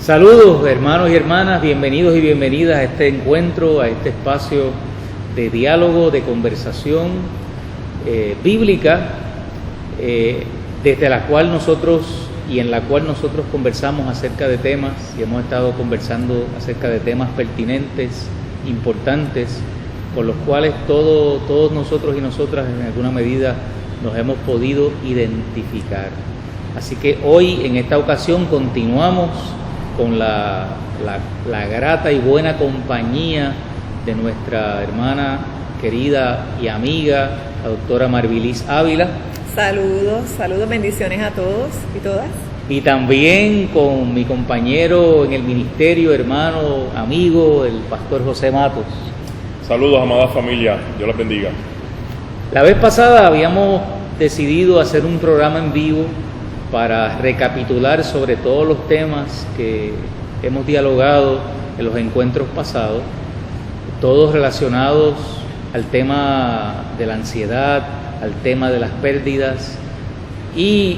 Saludos hermanos y hermanas, bienvenidos y bienvenidas a este encuentro, a este espacio de diálogo, de conversación bíblica, desde la cual nosotros y en la cual nosotros conversamos acerca de temas y hemos estado conversando acerca de temas pertinentes, importantes, con los cuales todos nosotros y nosotras en alguna medida nos hemos podido identificar. Así que hoy en esta ocasión continuamos con la grata y buena compañía de nuestra hermana querida y amiga, la doctora Marvilis Ávila. Saludos, bendiciones a todos y todas. Y también con mi compañero en el ministerio, hermano, amigo, el pastor José Matos. Saludos, amada familia, Dios los bendiga. La vez pasada habíamos decidido hacer un programa en vivo para recapitular sobre todos los temas que hemos dialogado en los encuentros pasados, todos relacionados al tema de la ansiedad, al tema de las pérdidas, y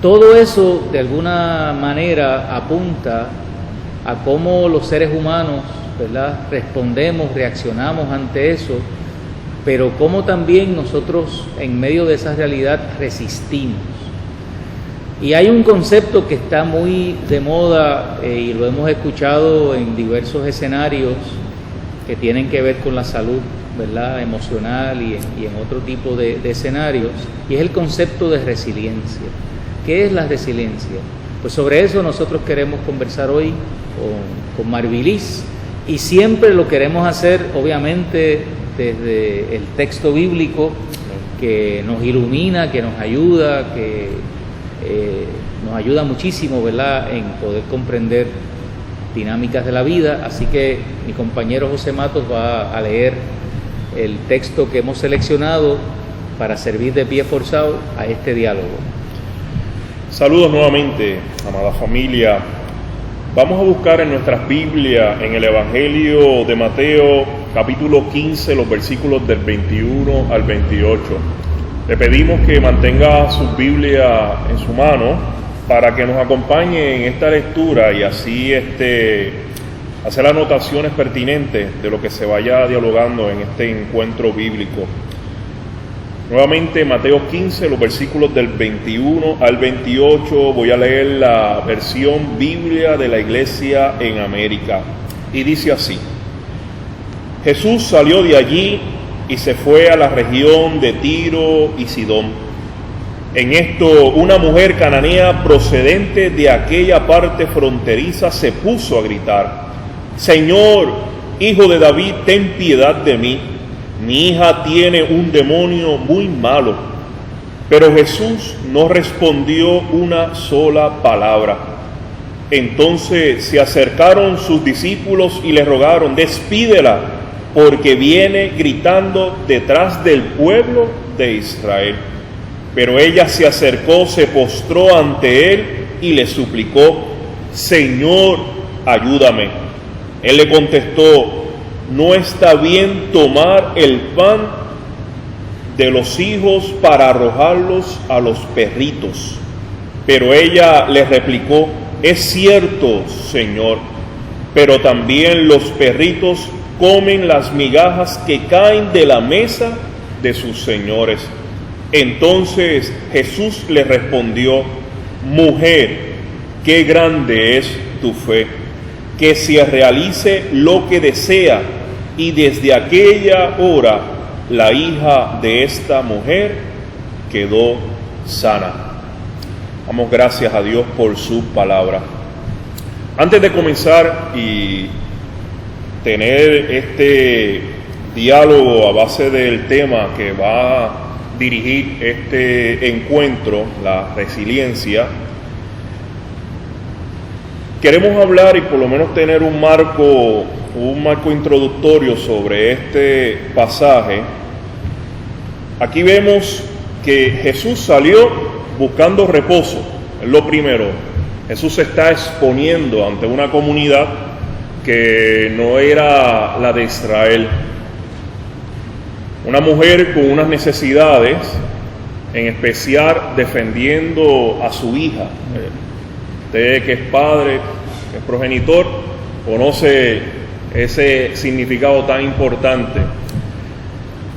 todo eso de alguna manera apunta a cómo los seres humanos, ¿verdad?, respondemos, reaccionamos ante eso, pero cómo también nosotros en medio de esa realidad resistimos. Y hay un concepto que está muy de moda y lo hemos escuchado en diversos escenarios que tienen que ver con la salud, ¿verdad?, emocional y en otro tipo de escenarios, y es el concepto de resiliencia. ¿Qué es la resiliencia? Pues sobre eso nosotros queremos conversar hoy con Marvilis, y siempre lo queremos hacer obviamente desde el texto bíblico que nos ilumina, que nos ayuda, que nos ayuda muchísimo, ¿verdad?, en poder comprender dinámicas de la vida. Así que mi compañero José Matos va a leer el texto que hemos seleccionado para servir de pie forzado a este diálogo. Saludos nuevamente, amada familia. Vamos a buscar en nuestras Biblias, en el Evangelio de Mateo, capítulo 15, los versículos del 21 al 28. Le pedimos que mantenga su Biblia en su mano para que nos acompañe en esta lectura y así hacer anotaciones pertinentes de lo que se vaya dialogando en este encuentro bíblico. Nuevamente, Mateo 15, los versículos del 21 al 28, voy a leer la versión Biblia de la Iglesia en América. Y dice así: Jesús salió de allí y se fue a la región de Tiro y Sidón. En esto, una mujer cananea procedente de aquella parte fronteriza se puso a gritar: Señor, Hijo de David, ten piedad de mí. Mi hija tiene un demonio muy malo. Pero Jesús no respondió una sola palabra. Entonces se acercaron sus discípulos y le rogaron: despídela, porque viene gritando detrás del pueblo de Israel. Pero ella se acercó, se postró ante él y le suplicó: Señor, ayúdame. Él le contestó: no está bien tomar el pan de los hijos para arrojarlos a los perritos. Pero ella le replicó: es cierto, Señor, pero también los perritos comen las migajas que caen de la mesa de sus señores. Entonces Jesús le respondió: mujer, qué grande es tu fe, que se realice lo que desea. Y desde aquella hora la hija de esta mujer quedó sana. Damos gracias a Dios por su palabra. Antes de comenzar y tener este diálogo a base del tema que va a dirigir este encuentro, la resiliencia, queremos hablar y por lo menos tener un marco introductorio sobre este pasaje. Aquí vemos que Jesús salió buscando reposo, es lo primero. Jesús se está exponiendo ante una comunidad que no era la de Israel. Una mujer con unas necesidades, en especial defendiendo a su hija. Usted que es padre que es progenitor, conoce ese significado tan importante.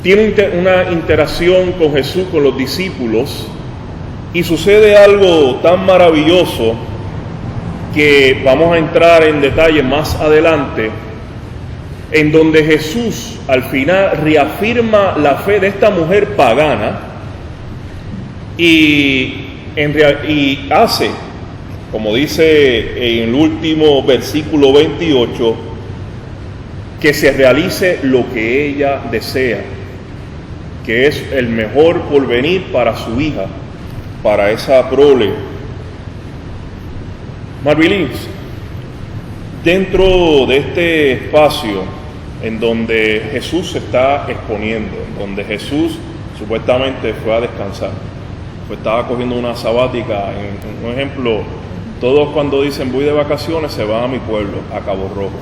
Tiene una interacción con Jesús, con los discípulos, y sucede algo tan maravilloso que vamos a entrar en detalle más adelante, en donde Jesús al final reafirma la fe de esta mujer pagana y hace, como dice en el último versículo 28, que se realice lo que ella desea, que es el mejor porvenir para su hija, para esa prole. Marvilins, dentro de este espacio en donde Jesús se está exponiendo, en donde Jesús supuestamente fue a descansar, pues estaba cogiendo una sabática, en un ejemplo, todos cuando dicen voy de vacaciones se van a mi pueblo, a Cabo Rojo.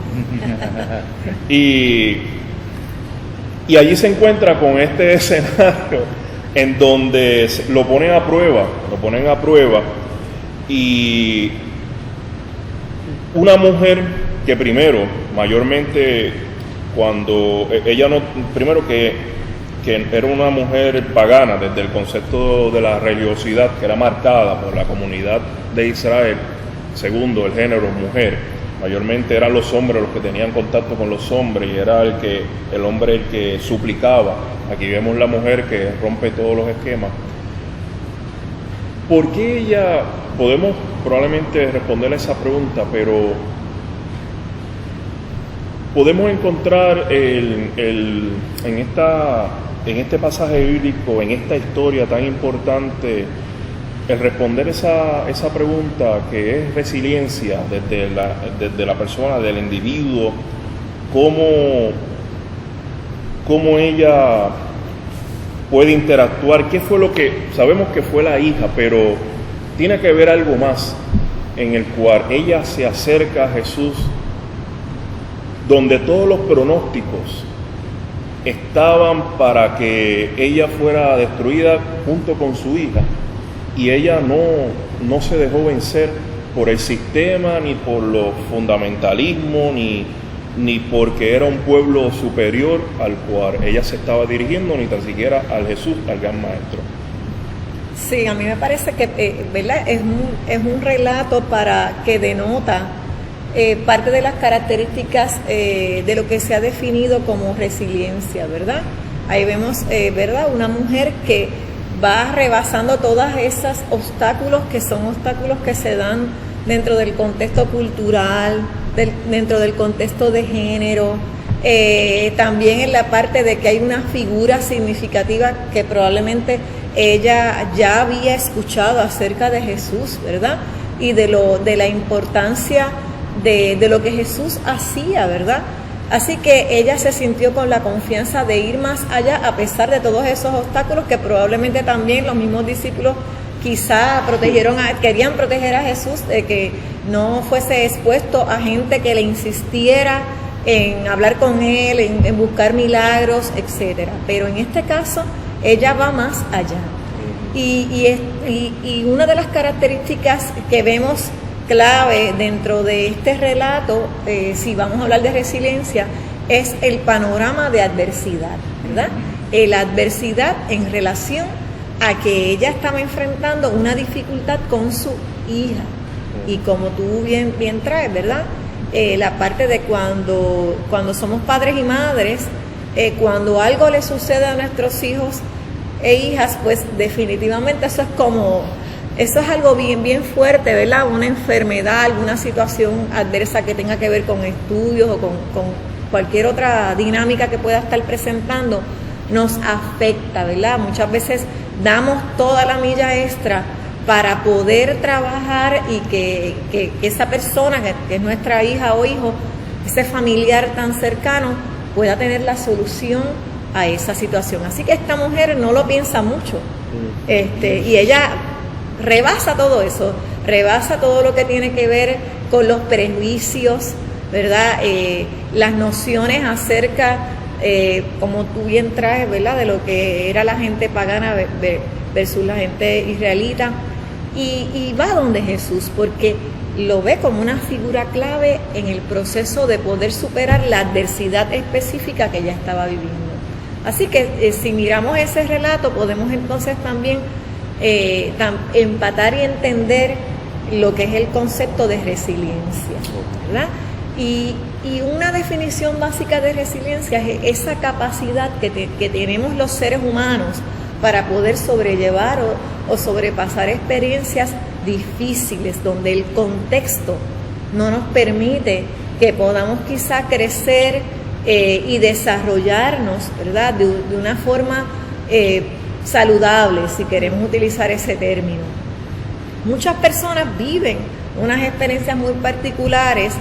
Y allí se encuentra con este escenario en donde lo ponen a prueba, y una mujer que primero, mayormente cuando ella no, primero que era una mujer pagana desde el concepto de la religiosidad que era marcada por la comunidad de Israel. Segundo, el género mujer, mayormente eran los hombres los que tenían contacto con los hombres y era el hombre el que suplicaba. Aquí vemos la mujer que rompe todos los esquemas. ¿Por qué ella? Podemos probablemente responderle esa pregunta, pero podemos encontrar en este pasaje bíblico, en esta historia tan importante, el responder esa pregunta que es resiliencia desde la persona, del individuo, cómo ella puede interactuar, qué fue lo que, sabemos que fue la hija, pero tiene que ver algo más en el cual ella se acerca a Jesús, donde todos los pronósticos estaban para que ella fuera destruida junto con su hija, y ella no se dejó vencer por el sistema, ni por los fundamentalismos, ni porque era un pueblo superior al cual ella se estaba dirigiendo, ni tan siquiera al Jesús, al gran maestro. Sí, a mí me parece que ¿verdad? Es un relato que denota parte de las características de lo que se ha definido como resiliencia, ¿verdad? Ahí vemos, ¿verdad? Una mujer que va rebasando todas esas obstáculos que son obstáculos que se dan dentro del contexto cultural, dentro del contexto de género, también en la parte de que hay una figura significativa que probablemente ella ya había escuchado acerca de Jesús, ¿verdad? Y de la importancia de lo que Jesús hacía, ¿verdad? Así que ella se sintió con la confianza de ir más allá a pesar de todos esos obstáculos que probablemente también los mismos discípulos quizá querían proteger a Jesús de que no fuese expuesto a gente que le insistiera en hablar con él, en buscar milagros, etcétera. Pero en este caso ella va más allá. Y una de las características que vemos clave dentro de este relato, si vamos a hablar de resiliencia, es el panorama de adversidad, ¿verdad? La adversidad en relación a que ella estaba enfrentando una dificultad con su hija. Y como tú bien traes, ¿verdad? La parte de cuando somos padres y madres, cuando algo le sucede a nuestros hijos e hijas, pues definitivamente eso es algo bien fuerte, ¿verdad? Una enfermedad, alguna situación adversa que tenga que ver con estudios o con cualquier otra dinámica que pueda estar presentando, nos afecta, ¿verdad? Muchas veces damos toda la milla extra para poder trabajar y que esa persona que es nuestra hija o hijo, ese familiar tan cercano, pueda tener la solución a esa situación. Así que esta mujer no lo piensa mucho, y ella rebasa todo eso, rebasa todo lo que tiene que ver con los prejuicios, ¿verdad? Las nociones acerca, como tú bien traes, ¿verdad? De lo que era la gente pagana versus la gente israelita, y va donde Jesús, porque lo ve como una figura clave en el proceso de poder superar la adversidad específica que ella estaba viviendo. Así que si miramos ese relato, podemos entonces también empatar y entender lo que es el concepto de resiliencia, ¿verdad? Y una definición básica de resiliencia es esa capacidad que tenemos los seres humanos para poder sobrellevar o sobrepasar experiencias difíciles donde el contexto no nos permite que podamos quizá crecer y desarrollarnos, ¿verdad? De una forma saludable, si queremos utilizar ese término. Muchas personas viven unas experiencias muy particulares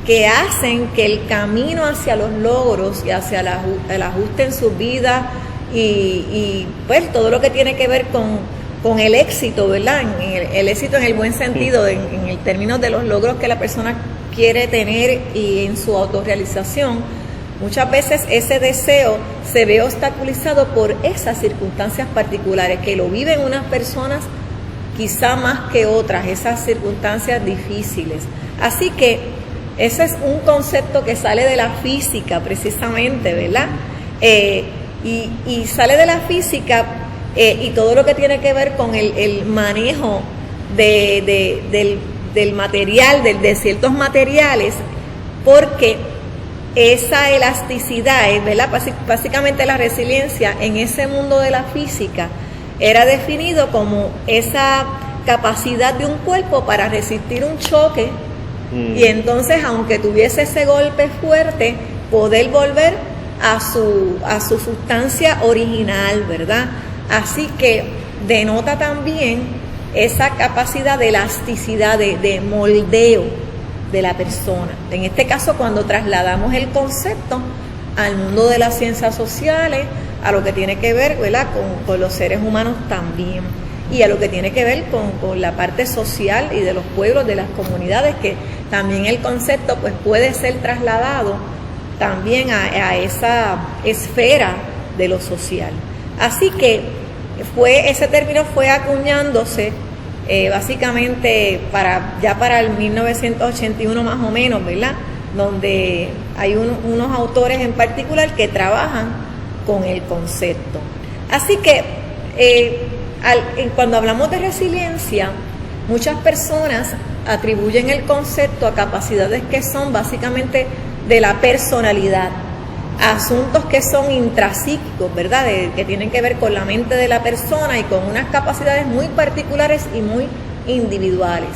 que hacen que el camino hacia los logros y hacia el ajuste en su vida y pues todo lo que tiene que ver con el éxito, ¿verdad? El éxito en el buen sentido, en el término de los logros que la persona quiere tener y en su autorrealización, muchas veces ese deseo se ve obstaculizado por esas circunstancias particulares que lo viven unas personas quizá más que otras, esas circunstancias difíciles. Así que ese es un concepto que sale de la física precisamente, ¿verdad? Y sale de la física y todo lo que tiene que ver con el manejo del material, de ciertos materiales, porque esa elasticidad, ¿verdad? Básicamente la resiliencia en ese mundo de la física era definido como esa capacidad de un cuerpo para resistir un choque y entonces, aunque tuviese ese golpe fuerte, poder volver a su sustancia original, ¿verdad? Así que denota también esa capacidad de elasticidad, de moldeo de la persona. En este caso, cuando trasladamos el concepto al mundo de las ciencias sociales, a lo que tiene que ver, ¿verdad?, con los seres humanos también, y a lo que tiene que ver con la parte social y de los pueblos, de las comunidades, que también el concepto pues puede ser trasladado también a esa esfera de lo social. Así que ese término fue acuñándose básicamente para el 1981 más o menos, ¿verdad?, donde hay unos autores en particular que trabajan con el concepto. Así que cuando hablamos de resiliencia, muchas personas atribuyen el concepto a capacidades que son básicamente de la personalidad, asuntos que son intrapsíquicos, ¿verdad?, que tienen que ver con la mente de la persona y con unas capacidades muy particulares y muy individuales.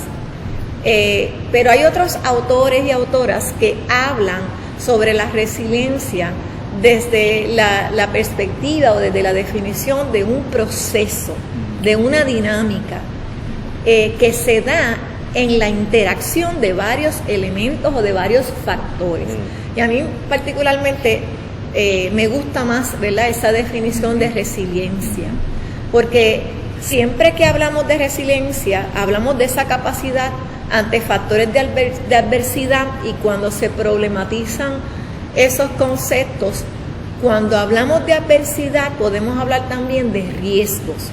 Pero hay otros autores y autoras que hablan sobre la resiliencia desde la perspectiva o desde la definición de un proceso, de una dinámica que se da en la interacción de varios elementos o de varios factores. Y a mí particularmente me gusta más, ¿verdad?, esa definición de resiliencia, porque siempre que hablamos de resiliencia, hablamos de esa capacidad ante factores de adversidad, y cuando se problematizan esos conceptos, cuando hablamos de adversidad podemos hablar también de riesgos.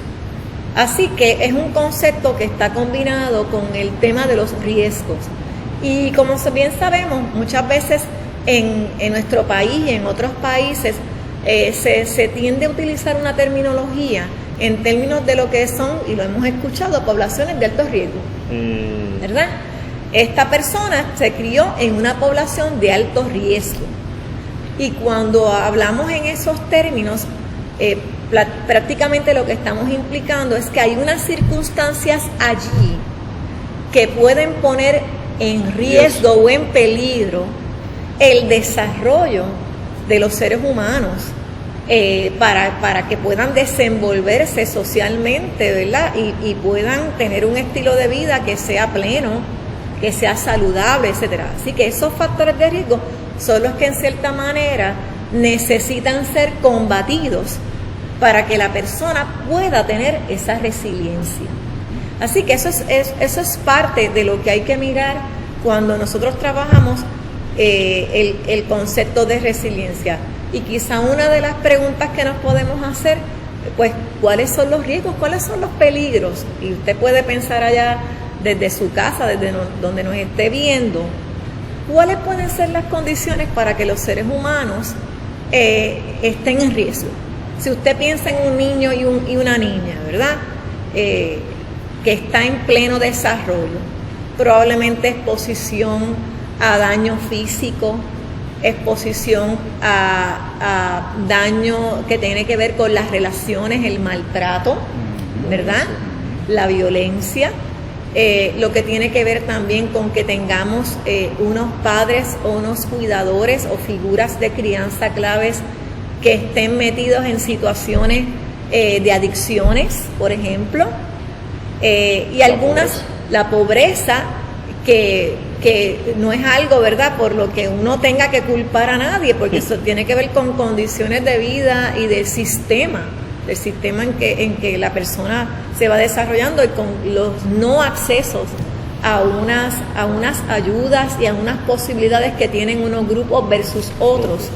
Así que es un concepto que está combinado con el tema de los riesgos. Y como bien sabemos, muchas veces en nuestro país y en otros países se tiende a utilizar una terminología en términos de lo que son, y lo hemos escuchado, poblaciones de alto riesgo, ¿verdad? Esta persona se crió en una población de alto riesgo. Y cuando hablamos en esos términos, prácticamente lo que estamos implicando es que hay unas circunstancias allí que pueden poner en riesgo o en peligro el desarrollo de los seres humanos para que puedan desenvolverse socialmente, ¿verdad? Y puedan tener un estilo de vida que sea pleno, que sea saludable, etcétera. Así que esos factores de riesgo son los que en cierta manera necesitan ser combatidos para que la persona pueda tener esa resiliencia. Así que eso es parte de lo que hay que mirar cuando nosotros trabajamos el concepto de resiliencia. Y quizá una de las preguntas que nos podemos hacer, pues, ¿cuáles son los riesgos? ¿Cuáles son los peligros? Y usted puede pensar allá desde su casa, desde donde nos esté viendo, ¿cuáles pueden ser las condiciones para que los seres humanos estén en riesgo? Si usted piensa en un niño y una niña, ¿verdad? Que está en pleno desarrollo, probablemente exposición a daño físico, exposición a daño que tiene que ver con las relaciones, el maltrato, ¿verdad? La violencia, lo que tiene que ver también con que tengamos unos padres o unos cuidadores o figuras de crianza claves que estén metidos en situaciones de adicciones, por ejemplo, y algunas, la pobreza, que no es algo, ¿verdad?, por lo que uno tenga que culpar a nadie, porque eso tiene que ver con condiciones de vida y del sistema en que la persona se va desarrollando, y con los no accesos a unas ayudas y a unas posibilidades que tienen unos grupos versus otros.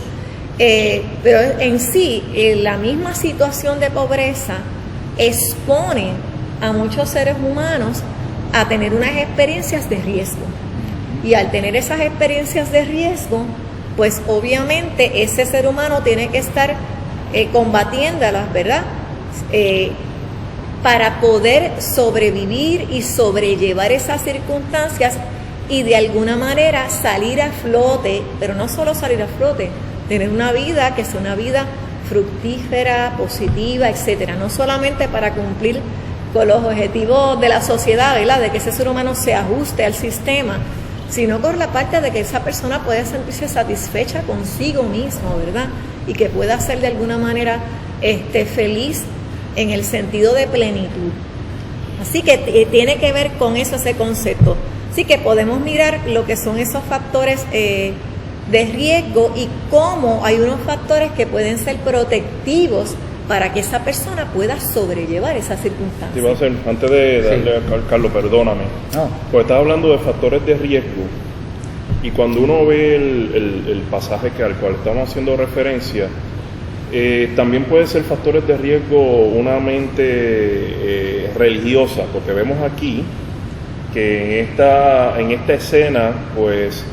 Pero en sí, la misma situación de pobreza expone a muchos seres humanos a tener unas experiencias de riesgo. Y al tener esas experiencias de riesgo, pues obviamente ese ser humano tiene que estar combatiéndolas, ¿verdad? Para poder sobrevivir y sobrellevar esas circunstancias y de alguna manera salir a flote, pero no solo salir a flote, tener una vida que sea una vida fructífera, positiva, etcétera, no solamente para cumplir con los objetivos de la sociedad, ¿verdad?, de que ese ser humano se ajuste al sistema, sino por la parte de que esa persona pueda sentirse satisfecha consigo mismo, ¿verdad?, y que pueda ser de alguna manera feliz en el sentido de plenitud. Así que tiene que ver con eso, ese concepto. Así que podemos mirar lo que son esos factores de riesgo y cómo hay unos factores que pueden ser protectivos para que esa persona pueda sobrellevar esas circunstancias. Te iba a hacer, antes de darle a Carlos, perdóname, pues estás hablando de factores de riesgo, y cuando uno ve el pasaje al cual estamos haciendo referencia, también puede ser factores de riesgo una mente religiosa, porque vemos aquí que en esta escena pues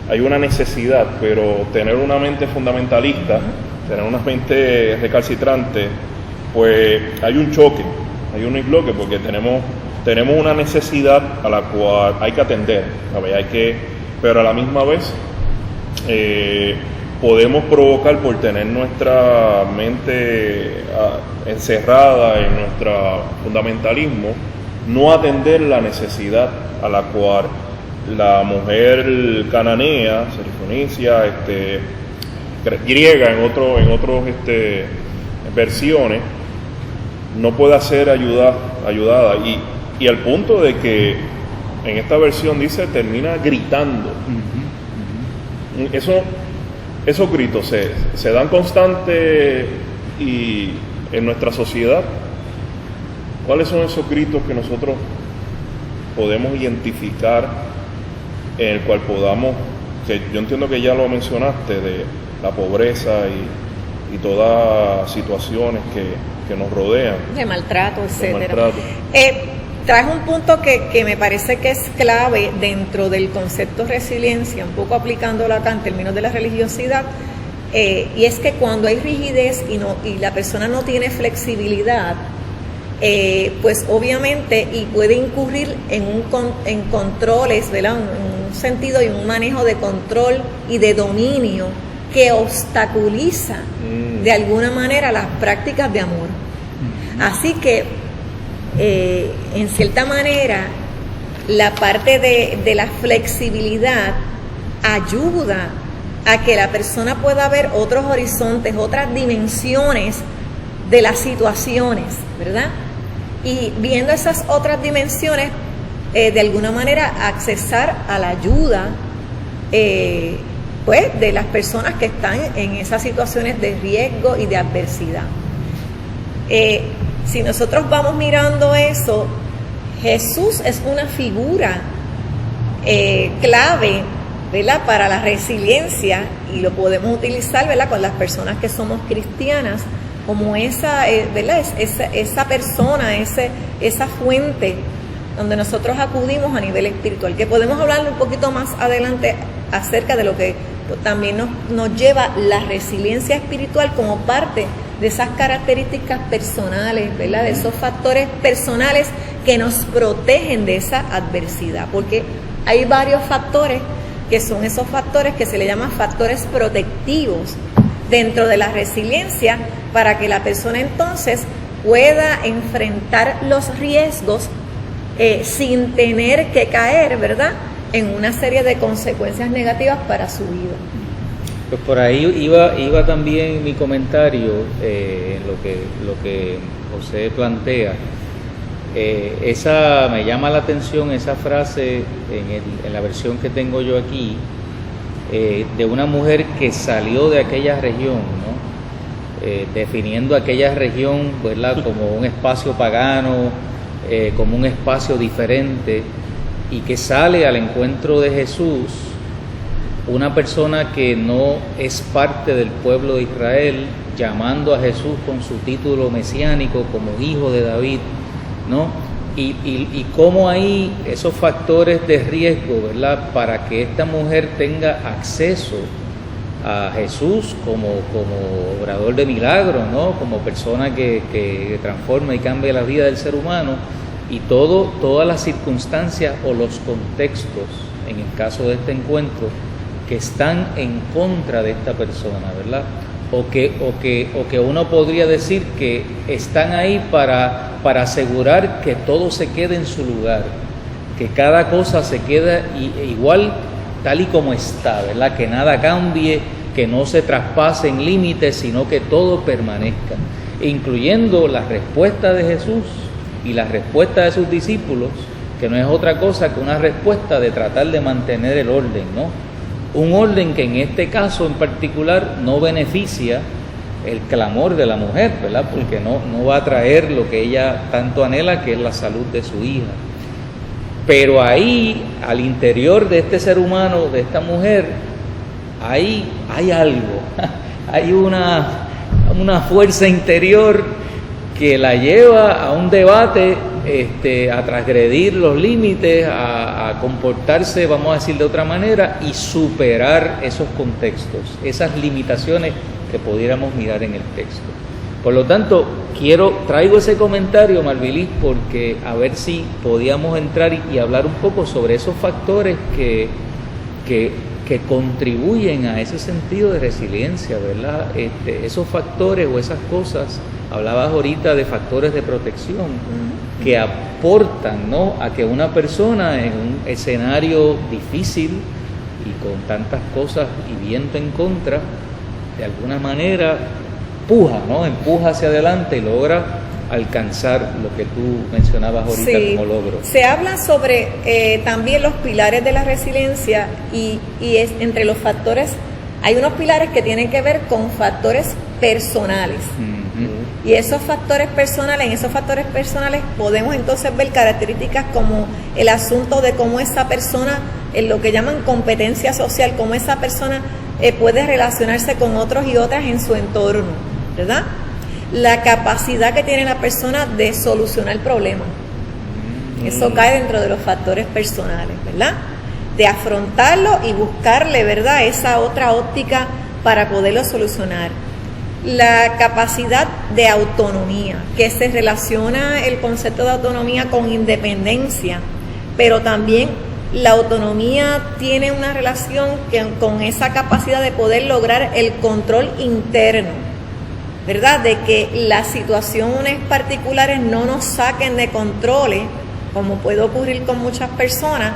hay una necesidad, pero tener una mente fundamentalista, tener una mente recalcitrante, pues hay un choque, hay un isloque, porque tenemos una necesidad a la cual hay que atender, pero a la misma vez podemos provocar, por tener nuestra mente encerrada en nuestro fundamentalismo, no atender la necesidad a la cual la mujer cananea, serifonicia, griega en otros versiones, no puede ser ayudada, y al punto de que en esta versión dice termina gritando. Esos gritos se dan constantes y en nuestra sociedad. ¿Cuáles son esos gritos que nosotros podemos identificar, en el cual podamos, que yo entiendo que ya lo mencionaste, de la pobreza y todas las situaciones que nos rodean? De maltrato, etcétera. Traes un punto que me parece que es clave dentro del concepto resiliencia, un poco aplicándolo acá en términos de la religiosidad, y es que cuando hay rigidez y la persona no tiene flexibilidad, pues obviamente y puede incurrir en controles, ¿verdad?, un sentido y un manejo de control y de dominio que obstaculiza de alguna manera las prácticas de amor. Así que en cierta manera la parte de la flexibilidad ayuda a que la persona pueda ver otros horizontes, otras dimensiones de las situaciones, ¿verdad? Y viendo esas otras dimensiones, de alguna manera accesar a la ayuda pues de las personas que están en esas situaciones de riesgo y de adversidad. Si nosotros vamos mirando eso, Jesús es una figura clave, ¿verdad?, para la resiliencia, y lo podemos utilizar, ¿verdad?, con las personas que somos cristianas, como esa, ¿verdad?, esa persona, esa fuente donde nosotros acudimos a nivel espiritual, que podemos hablar un poquito más adelante acerca de lo que también nos lleva la resiliencia espiritual como parte de esas características personales, ¿verdad? De esos factores personales que nos protegen de esa adversidad, porque hay varios factores que son esos factores que se le llaman factores protectivos dentro de la resiliencia, para que la persona entonces pueda enfrentar los riesgos sin tener que caer, ¿verdad?, en una serie de consecuencias negativas para su vida. Pues por ahí iba también mi comentario en lo que José plantea. Esa me llama la atención, esa frase en la versión que tengo yo aquí, de una mujer que salió de aquella región, ¿no? Definiendo aquella región, ¿verdad?, como un espacio pagano, como un espacio diferente, y que sale al encuentro de Jesús, una persona que no es parte del pueblo de Israel, llamando a Jesús con su título mesiánico como hijo de David, ¿no? Y cómo hay esos factores de riesgo, ¿verdad?, para que esta mujer tenga acceso a Jesús como obrador de milagros, ¿no?, como persona que transforma y cambia la vida del ser humano, y todas las circunstancias o los contextos, en el caso de este encuentro, que están en contra de esta persona, ¿verdad? O que uno podría decir que están ahí para asegurar que todo se quede en su lugar, que cada cosa se queda igual, tal y como está, ¿verdad? Que nada cambie, que no se traspasen límites, sino que todo permanezca, incluyendo la respuesta de Jesús y la respuesta de sus discípulos, que no es otra cosa que una respuesta de tratar de mantener el orden, ¿no? Un orden que en este caso en particular no beneficia el clamor de la mujer, ¿verdad?, porque no va a traer lo que ella tanto anhela, que es la salud de su hija. Pero ahí, al interior de este ser humano, de esta mujer, hay algo, hay una fuerza interior que la lleva a un debate, a transgredir los límites, a comportarse, vamos a decir de otra manera, y superar esos contextos, esas limitaciones que pudiéramos mirar en el texto. Por lo tanto, traigo ese comentario, Marvilis, porque a ver si podíamos entrar y hablar un poco sobre esos factores que contribuyen a ese sentido de resiliencia, ¿verdad? Esos factores o esas cosas, hablabas ahorita de factores de protección que aportan, ¿no?, a que una persona en un escenario difícil y con tantas cosas y viento en contra, de alguna manera empuja hacia adelante y logra alcanzar lo que tú mencionabas ahorita, sí, como logro. Se habla sobre también los pilares de la resiliencia y es entre los factores, hay unos pilares que tienen que ver con factores personales. Y en esos factores personales podemos entonces ver características como el asunto de cómo esa persona, en lo que llaman competencia social, cómo esa persona puede relacionarse con otros y otras en su entorno, ¿verdad? La capacidad que tiene la persona de solucionar problemas. Eso cae dentro de los factores personales, ¿verdad? De afrontarlo y buscarle, ¿verdad?, esa otra óptica para poderlo solucionar. La capacidad de autonomía, que se relaciona el concepto de autonomía con independencia, pero también la autonomía tiene una relación con esa capacidad de poder lograr el control interno, ¿verdad?, de que las situaciones particulares no nos saquen de controles, como puede ocurrir con muchas personas,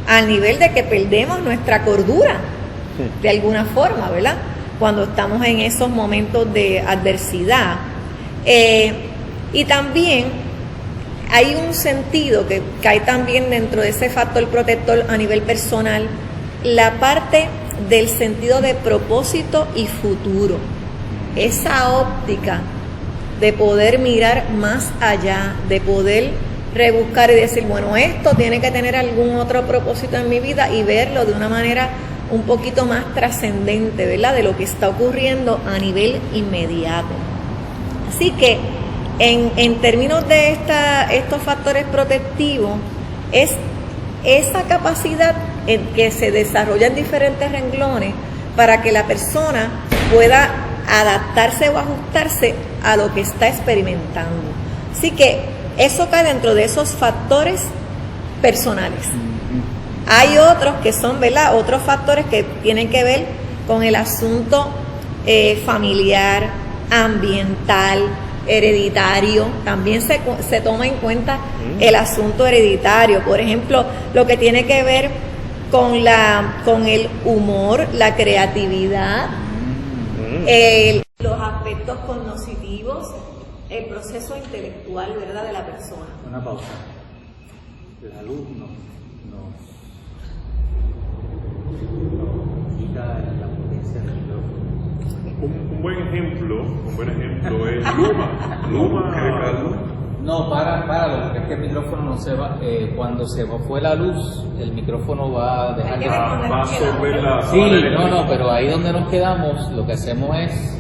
al nivel de que perdemos nuestra cordura, de alguna forma, ¿verdad?, cuando estamos en esos momentos de adversidad. Y también hay un sentido que hay también dentro de ese factor protector a nivel personal, la parte del sentido de propósito y futuro. Esa óptica de poder mirar más allá, de poder rebuscar y decir, bueno, esto tiene que tener algún otro propósito en mi vida, y verlo de una manera un poquito más trascendente, ¿verdad?, de lo que está ocurriendo a nivel inmediato. Así que en términos de estos factores protectivos, es esa capacidad en que se desarrolla en diferentes renglones para que la persona pueda adaptarse o ajustarse a lo que está experimentando. Así que eso cae dentro de esos factores personales. Hay otros que son, ¿verdad?, otros factores que tienen que ver con el asunto familiar, ambiental, hereditario. También se toma en cuenta el asunto hereditario. Por ejemplo, lo que tiene que ver con el humor, la creatividad, los aspectos cognitivos, el proceso intelectual, ¿verdad?, de la persona. Una pausa. La luz nos quita la potencia del micrófono. Un buen ejemplo es Luma. No, páralo, porque es que el micrófono no se va. Cuando se fue la luz, el micrófono va a dejar de... Va a absorber la... Sí, no, pero ahí donde nos quedamos, lo que hacemos es...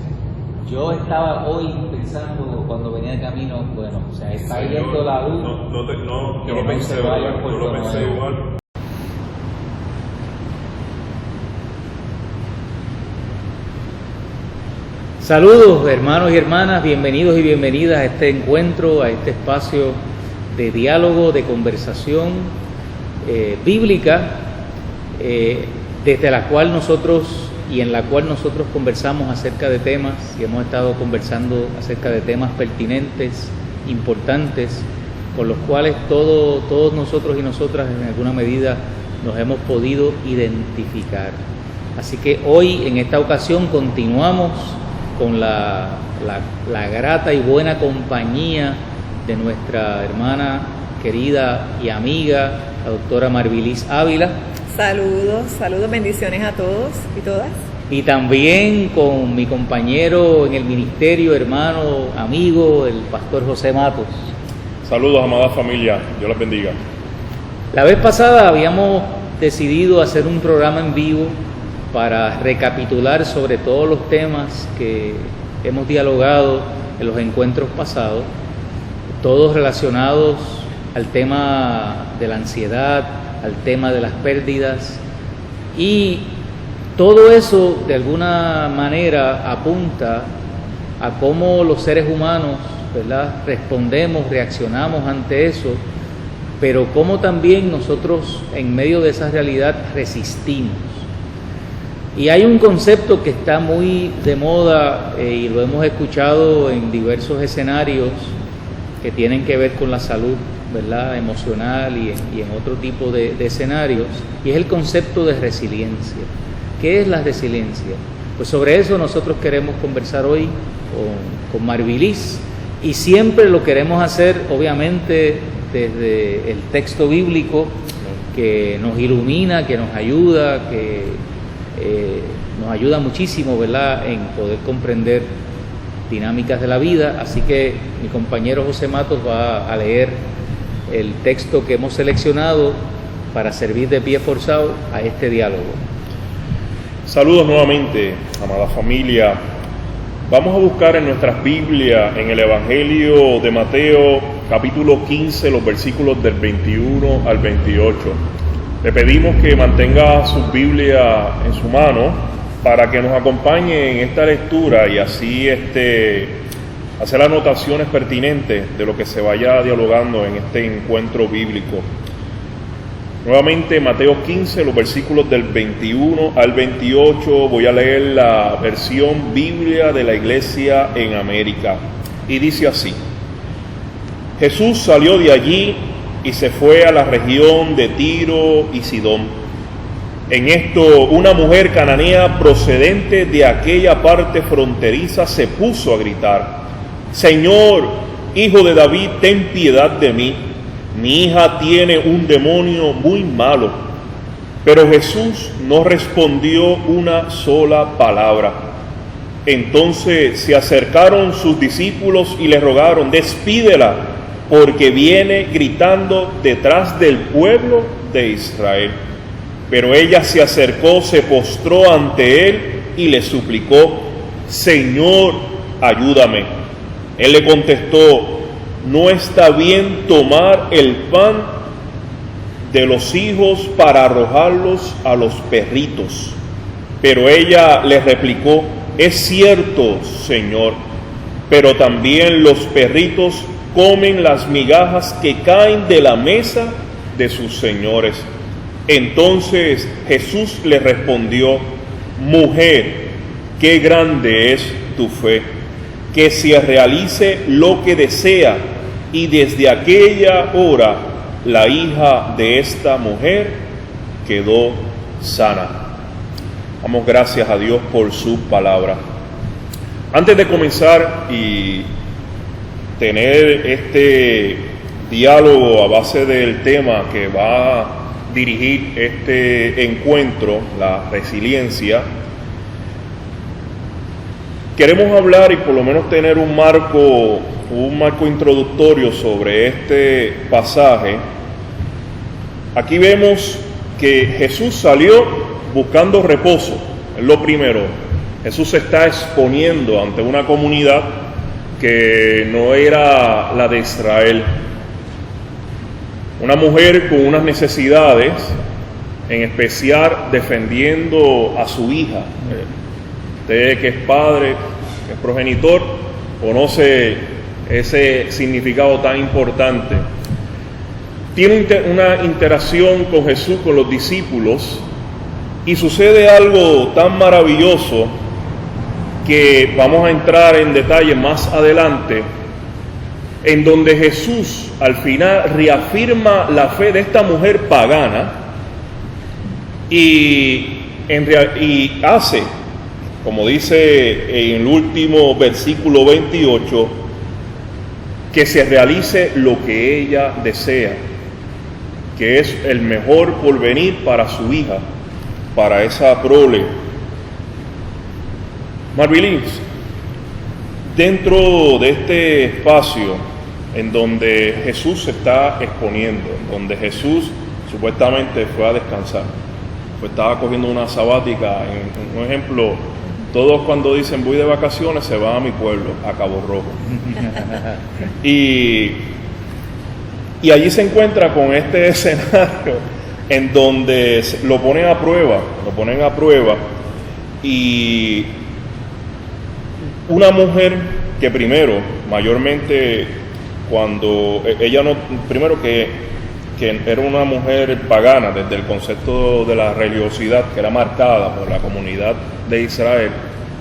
Yo estaba hoy pensando, cuando venía de camino, bueno, o sea, está yendo la luz... yo lo pensé igual. Saludos, hermanos y hermanas, bienvenidos y bienvenidas a este encuentro, a este espacio de diálogo, de conversación bíblica, desde la cual nosotros conversamos acerca de temas, y hemos estado conversando acerca de temas pertinentes, importantes, con los cuales todos nosotros y nosotras en alguna medida nos hemos podido identificar. Así que hoy, en esta ocasión, continuamos con la grata y buena compañía de nuestra hermana querida y amiga, la doctora Marvilis Ávila. Saludos, bendiciones a todos y todas. Y también con mi compañero en el ministerio, hermano, amigo, el pastor José Matos. Saludos, amada familia, Dios les bendiga. La vez pasada habíamos decidido hacer un programa en vivo para recapitular sobre todos los temas que hemos dialogado en los encuentros pasados, todos relacionados al tema de la ansiedad, al tema de las pérdidas, y todo eso de alguna manera apunta a cómo los seres humanos, ¿verdad?, respondemos, reaccionamos ante eso, pero cómo también nosotros en medio de esa realidad resistimos. Y hay un concepto que está muy de moda y lo hemos escuchado en diversos escenarios que tienen que ver con la salud, ¿verdad?, emocional y en otro tipo de escenarios, y es el concepto de resiliencia. ¿Qué es la resiliencia? Pues sobre eso nosotros queremos conversar hoy con Marvilis, y siempre lo queremos hacer obviamente desde el texto bíblico que nos ilumina, que nos ayuda, que nos ayuda muchísimo, ¿verdad?, en poder comprender dinámicas de la vida. Así que mi compañero José Matos va a leer el texto que hemos seleccionado para servir de pie forzado a este diálogo. Saludos nuevamente, amada familia. Vamos a buscar en nuestras Biblias, en el Evangelio de Mateo, capítulo 15, los versículos del 21 al 28. Le pedimos que mantenga su Biblia en su mano para que nos acompañe en esta lectura y así hacer anotaciones pertinentes de lo que se vaya dialogando en este encuentro bíblico. Nuevamente, Mateo 15, los versículos del 21 al 28, voy a leer la versión Biblia de la Iglesia en América. Y dice así: Jesús salió de allí y se fue a la región de Tiro y Sidón. En esto, una mujer cananea procedente de aquella parte fronteriza se puso a gritar: Señor, Hijo de David, ten piedad de mí. Mi hija tiene un demonio muy malo. Pero Jesús no respondió una sola palabra. Entonces se acercaron sus discípulos y le rogaron: despídela, porque viene gritando detrás del pueblo de Israel. Pero ella se acercó, se postró ante él y le suplicó: Señor, ayúdame. Él le contestó: no está bien tomar el pan de los hijos para arrojarlos a los perritos. Pero ella le replicó: es cierto, Señor, pero también los perritos comen las migajas que caen de la mesa de sus señores. Entonces Jesús le respondió: mujer, qué grande es tu fe, que se realice lo que desea. Y desde aquella hora la hija de esta mujer quedó sana. Damos gracias a Dios por su palabra. Antes de comenzar y tener este diálogo a base del tema que va a dirigir este encuentro, la resiliencia, queremos hablar y por lo menos tener un marco introductorio sobre este pasaje. Aquí vemos que Jesús salió buscando reposo, es lo primero. Jesús se está exponiendo ante una comunidad que no era la de Israel. Una mujer con unas necesidades, en especial defendiendo a su hija. Usted que es padre, que es progenitor, conoce ese significado tan importante. Tiene una interacción con Jesús, con los discípulos, y sucede algo tan maravilloso que vamos a entrar en detalle más adelante, en donde Jesús al final reafirma la fe de esta mujer pagana y hace, como dice en el último versículo 28, que se realice lo que ella desea, que es el mejor porvenir para su hija, para esa prole. Marvilins, dentro de este espacio en donde Jesús se está exponiendo, en donde Jesús supuestamente fue a descansar, pues estaba cogiendo una sabática, en un ejemplo, todos cuando dicen voy de vacaciones se van a mi pueblo, a Cabo Rojo. Y allí se encuentra con este escenario en donde lo ponen a prueba, y una mujer que primero, mayormente cuando ella no, primero que era una mujer pagana desde el concepto de la religiosidad que era marcada por la comunidad de Israel.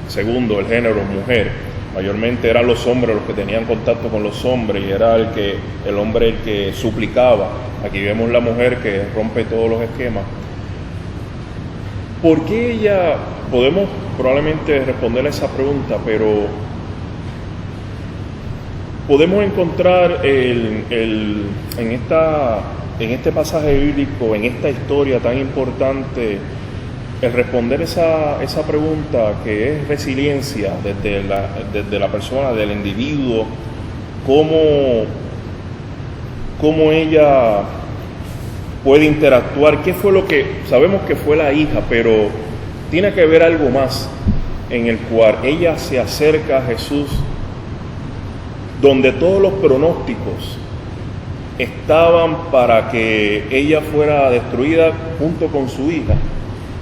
Segundo, el género mujer, mayormente eran los hombres los que tenían contacto con los hombres y era el hombre el que suplicaba. Aquí vemos la mujer que rompe todos los esquemas. ¿Por qué ella? Podemos probablemente responderle esa pregunta, pero podemos encontrar en este pasaje bíblico, en esta historia tan importante, el responder esa pregunta que es resiliencia desde la persona, del individuo, cómo ella puede interactuar, qué fue lo que, sabemos que fue la hija, pero tiene que haber algo más en el cual ella se acerca a Jesús, donde todos los pronósticos estaban para que ella fuera destruida junto con su hija,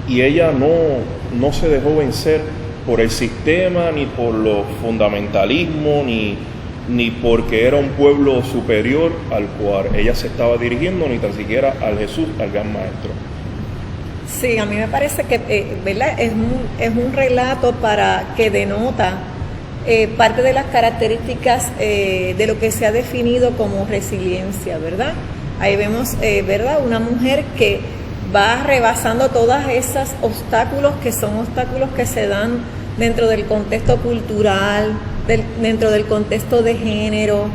y ella no se dejó vencer por el sistema, ni por los fundamentalismos, ni porque era un pueblo superior al cual ella se estaba dirigiendo, ni tan siquiera al Jesús, al gran maestro. Sí, a mí me parece que ¿verdad? Es un relato que denota parte de las características de lo que se ha definido como resiliencia, ¿verdad? Ahí vemos, ¿verdad? Una mujer que va rebasando todos esos obstáculos que son obstáculos que se dan dentro del contexto cultural, dentro del contexto de género,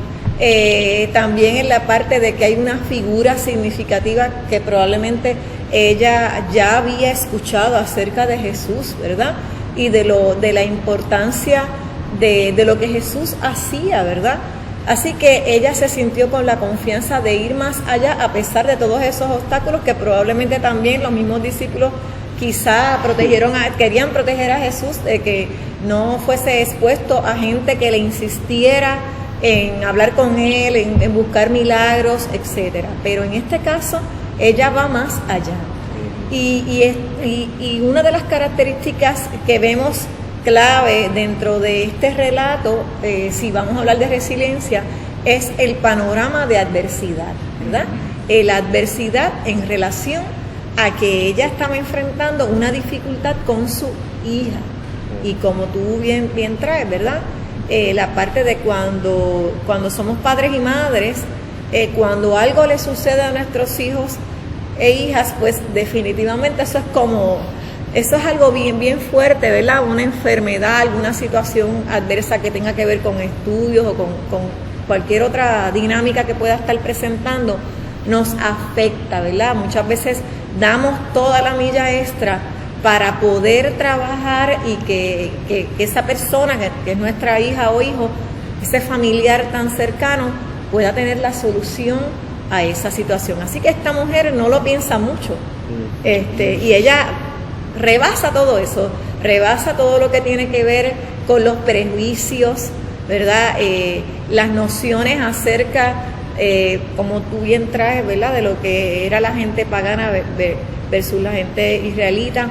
también en la parte de que hay una figura significativa que probablemente ella ya había escuchado acerca de Jesús, ¿verdad? Y de la importancia de lo que Jesús hacía, ¿verdad? Así que ella se sintió con la confianza de ir más allá a pesar de todos esos obstáculos que probablemente también los mismos discípulos quizá querían proteger a Jesús de que no fuese expuesto a gente que le insistiera en hablar con él, en buscar milagros, etcétera. Pero en este caso ella va más allá. Y una de las características que vemos clave dentro de este relato, si vamos a hablar de resiliencia, es el panorama de adversidad, ¿verdad? La adversidad en relación a que ella estaba enfrentando una dificultad con su hija. Y como tú bien traes, ¿verdad? La parte de cuando somos padres y madres, cuando algo le sucede a nuestros hijos e hijas, pues definitivamente eso es algo bien fuerte, ¿verdad? Una enfermedad, alguna situación adversa que tenga que ver con estudios o con cualquier otra dinámica que pueda estar presentando, nos afecta, ¿verdad? Muchas veces damos toda la milla extra para poder trabajar y que esa persona que es nuestra hija o hijo, ese familiar tan cercano, pueda tener la solución a esa situación. Así que esta mujer no lo piensa mucho, y ella rebasa todo eso, rebasa todo lo que tiene que ver con los prejuicios, ¿verdad? Las nociones acerca, como tú bien traes, ¿verdad?, de lo que era la gente pagana versus la gente israelita,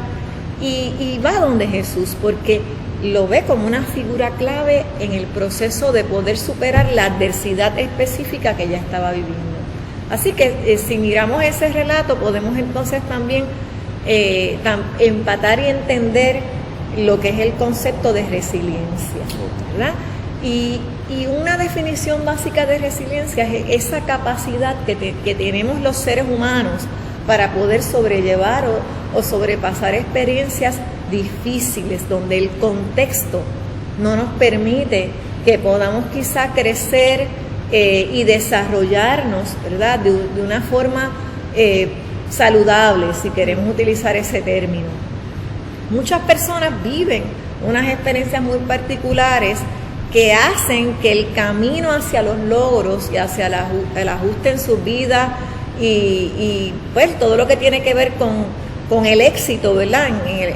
y va donde Jesús, porque lo ve como una figura clave en el proceso de poder superar la adversidad específica que ella estaba viviendo. Así que si miramos ese relato, podemos entonces también empatar y entender lo que es el concepto de resiliencia, ¿verdad? Y una definición básica de resiliencia es esa capacidad que tenemos los seres humanos para poder sobrellevar o sobrepasar experiencias difíciles donde el contexto no nos permite que podamos quizá crecer y desarrollarnos, ¿verdad?, de una forma saludable, si queremos utilizar ese término. Muchas personas viven unas experiencias muy particulares que hacen que el camino hacia los logros y hacia el ajuste en su vida y pues todo lo que tiene que ver con el éxito, ¿verdad?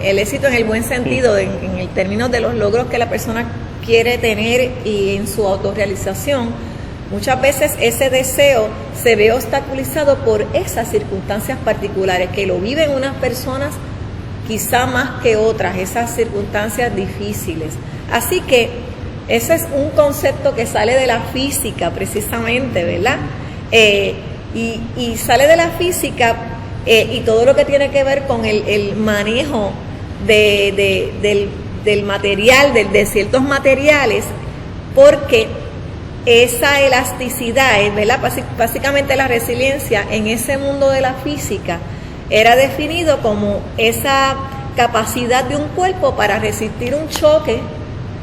El éxito en el buen sentido, en el término de los logros que la persona quiere tener y en su autorrealización, muchas veces ese deseo se ve obstaculizado por esas circunstancias particulares que lo viven unas personas quizá más que otras, esas circunstancias difíciles. Así que ese es un concepto que sale de la física precisamente, ¿verdad? Y sale de la física y todo lo que tiene que ver con el manejo del material, de ciertos materiales, porque esa elasticidad, ¿verdad? Básicamente la resiliencia en ese mundo de la física era definido como esa capacidad de un cuerpo para resistir un choque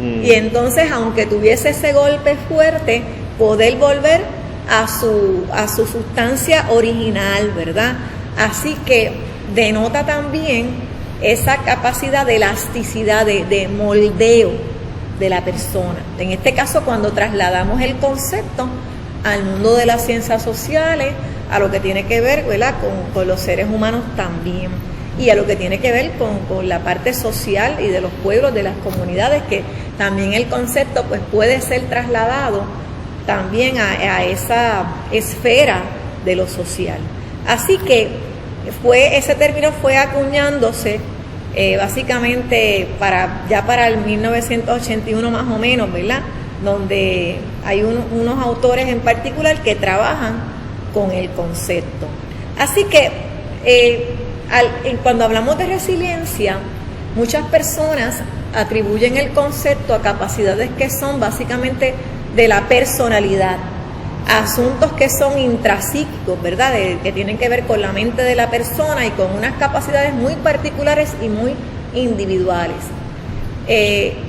y entonces, aunque tuviese ese golpe fuerte, poder volver a su sustancia original, ¿verdad? Así que denota también esa capacidad de elasticidad, de moldeo de la persona. En este caso, cuando trasladamos el concepto al mundo de las ciencias sociales, a lo que tiene que ver, ¿verdad?, con los seres humanos también, y a lo que tiene que ver con la parte social y de los pueblos, de las comunidades, que también el concepto pues puede ser trasladado también a esa esfera de lo social. Así que ese término fue acuñándose básicamente para el 1981 más o menos, ¿verdad?, donde hay unos autores en particular que trabajan con el concepto. Así que cuando hablamos de resiliencia, muchas personas atribuyen el concepto a capacidades que son básicamente de la personalidad, asuntos que son intrapsíquicos, ¿verdad?, que tienen que ver con la mente de la persona y con unas capacidades muy particulares y muy individuales.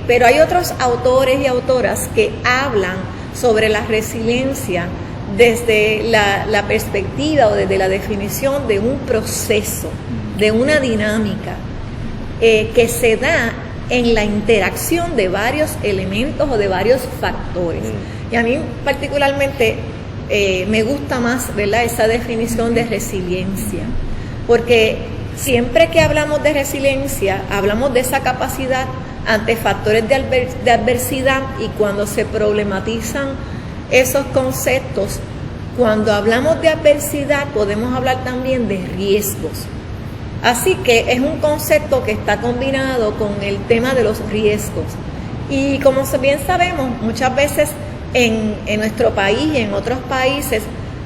Pero hay otros autores y autoras que hablan sobre la resiliencia desde la perspectiva o desde la definición de un proceso, de una dinámica que se da en la interacción de varios elementos o de varios factores. Y a mí particularmente me gusta más, ¿verdad?, esa definición de resiliencia, porque siempre que hablamos de resiliencia, hablamos de esa capacidad ante factores de adversidad, y cuando se problematizan esos conceptos, Cuando hablamos de adversidad, podemos hablar también de riesgos. Así que es un concepto que está combinado con el tema de los riesgos. Y como bien sabemos, muchas veces en nuestro país y en otros países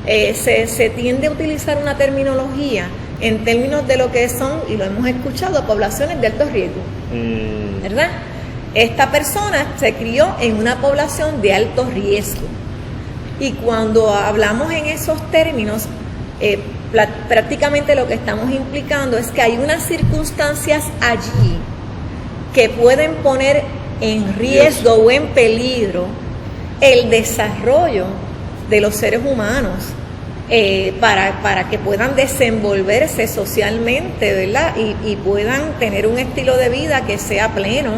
se tiende a utilizar una terminología en términos de lo que son, y lo hemos escuchado, poblaciones de alto riesgo, ¿verdad? Esta persona se crió en una población de alto riesgo. Y cuando hablamos en esos términos, prácticamente lo que estamos implicando es que hay unas circunstancias allí que pueden poner en riesgo o en peligro el desarrollo de los seres humanos para que puedan desenvolverse socialmente, ¿verdad? Y puedan tener un estilo de vida que sea pleno,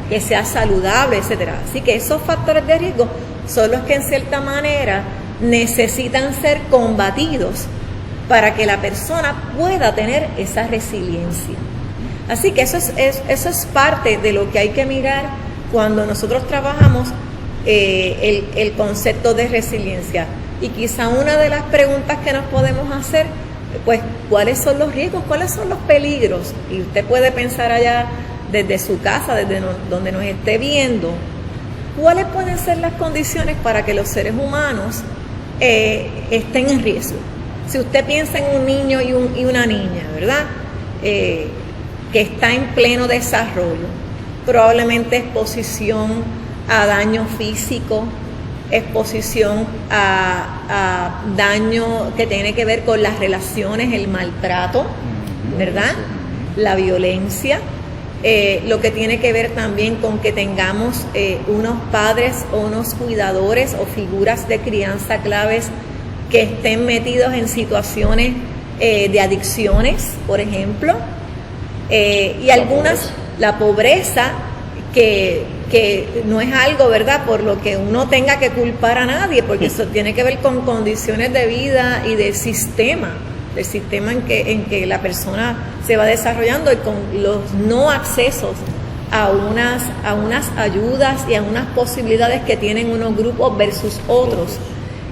que sea saludable, etcétera. Así que esos factores de riesgo son los que en cierta manera necesitan ser combatidos para que la persona pueda tener esa resiliencia. Así que eso es parte de lo que hay que mirar cuando nosotros trabajamos el concepto de resiliencia. Y quizá una de las preguntas que nos podemos hacer, pues, ¿cuáles son los riesgos? ¿Cuáles son los peligros? Y usted puede pensar allá desde su casa, desde donde nos esté viendo, ¿cuáles pueden ser las condiciones para que los seres humanos estén en riesgo? Si usted piensa en un niño y una niña, ¿verdad? Que está en pleno desarrollo, probablemente exposición a daño físico, exposición a daño que tiene que ver con las relaciones, el maltrato, ¿verdad? La violencia, lo que tiene que ver también con que tengamos unos padres o unos cuidadores o figuras de crianza claves que estén metidos en situaciones de adicciones, por ejemplo, y algunas, la pobreza, que no es algo, ¿verdad?, por lo que uno tenga que culpar a nadie, porque eso tiene que ver con condiciones de vida y del sistema en que la persona se va desarrollando, y con los no accesos a unas ayudas y a unas posibilidades que tienen unos grupos versus otros.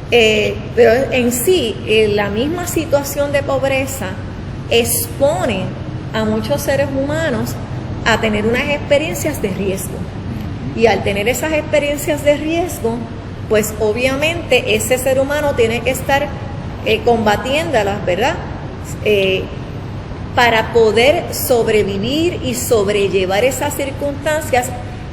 Pero en sí, la misma situación de pobreza expone a muchos seres humanos a tener unas experiencias de riesgo. Y al tener esas experiencias de riesgo, pues obviamente ese ser humano tiene que estar combatiéndolas, ¿verdad? Para poder sobrevivir y sobrellevar esas circunstancias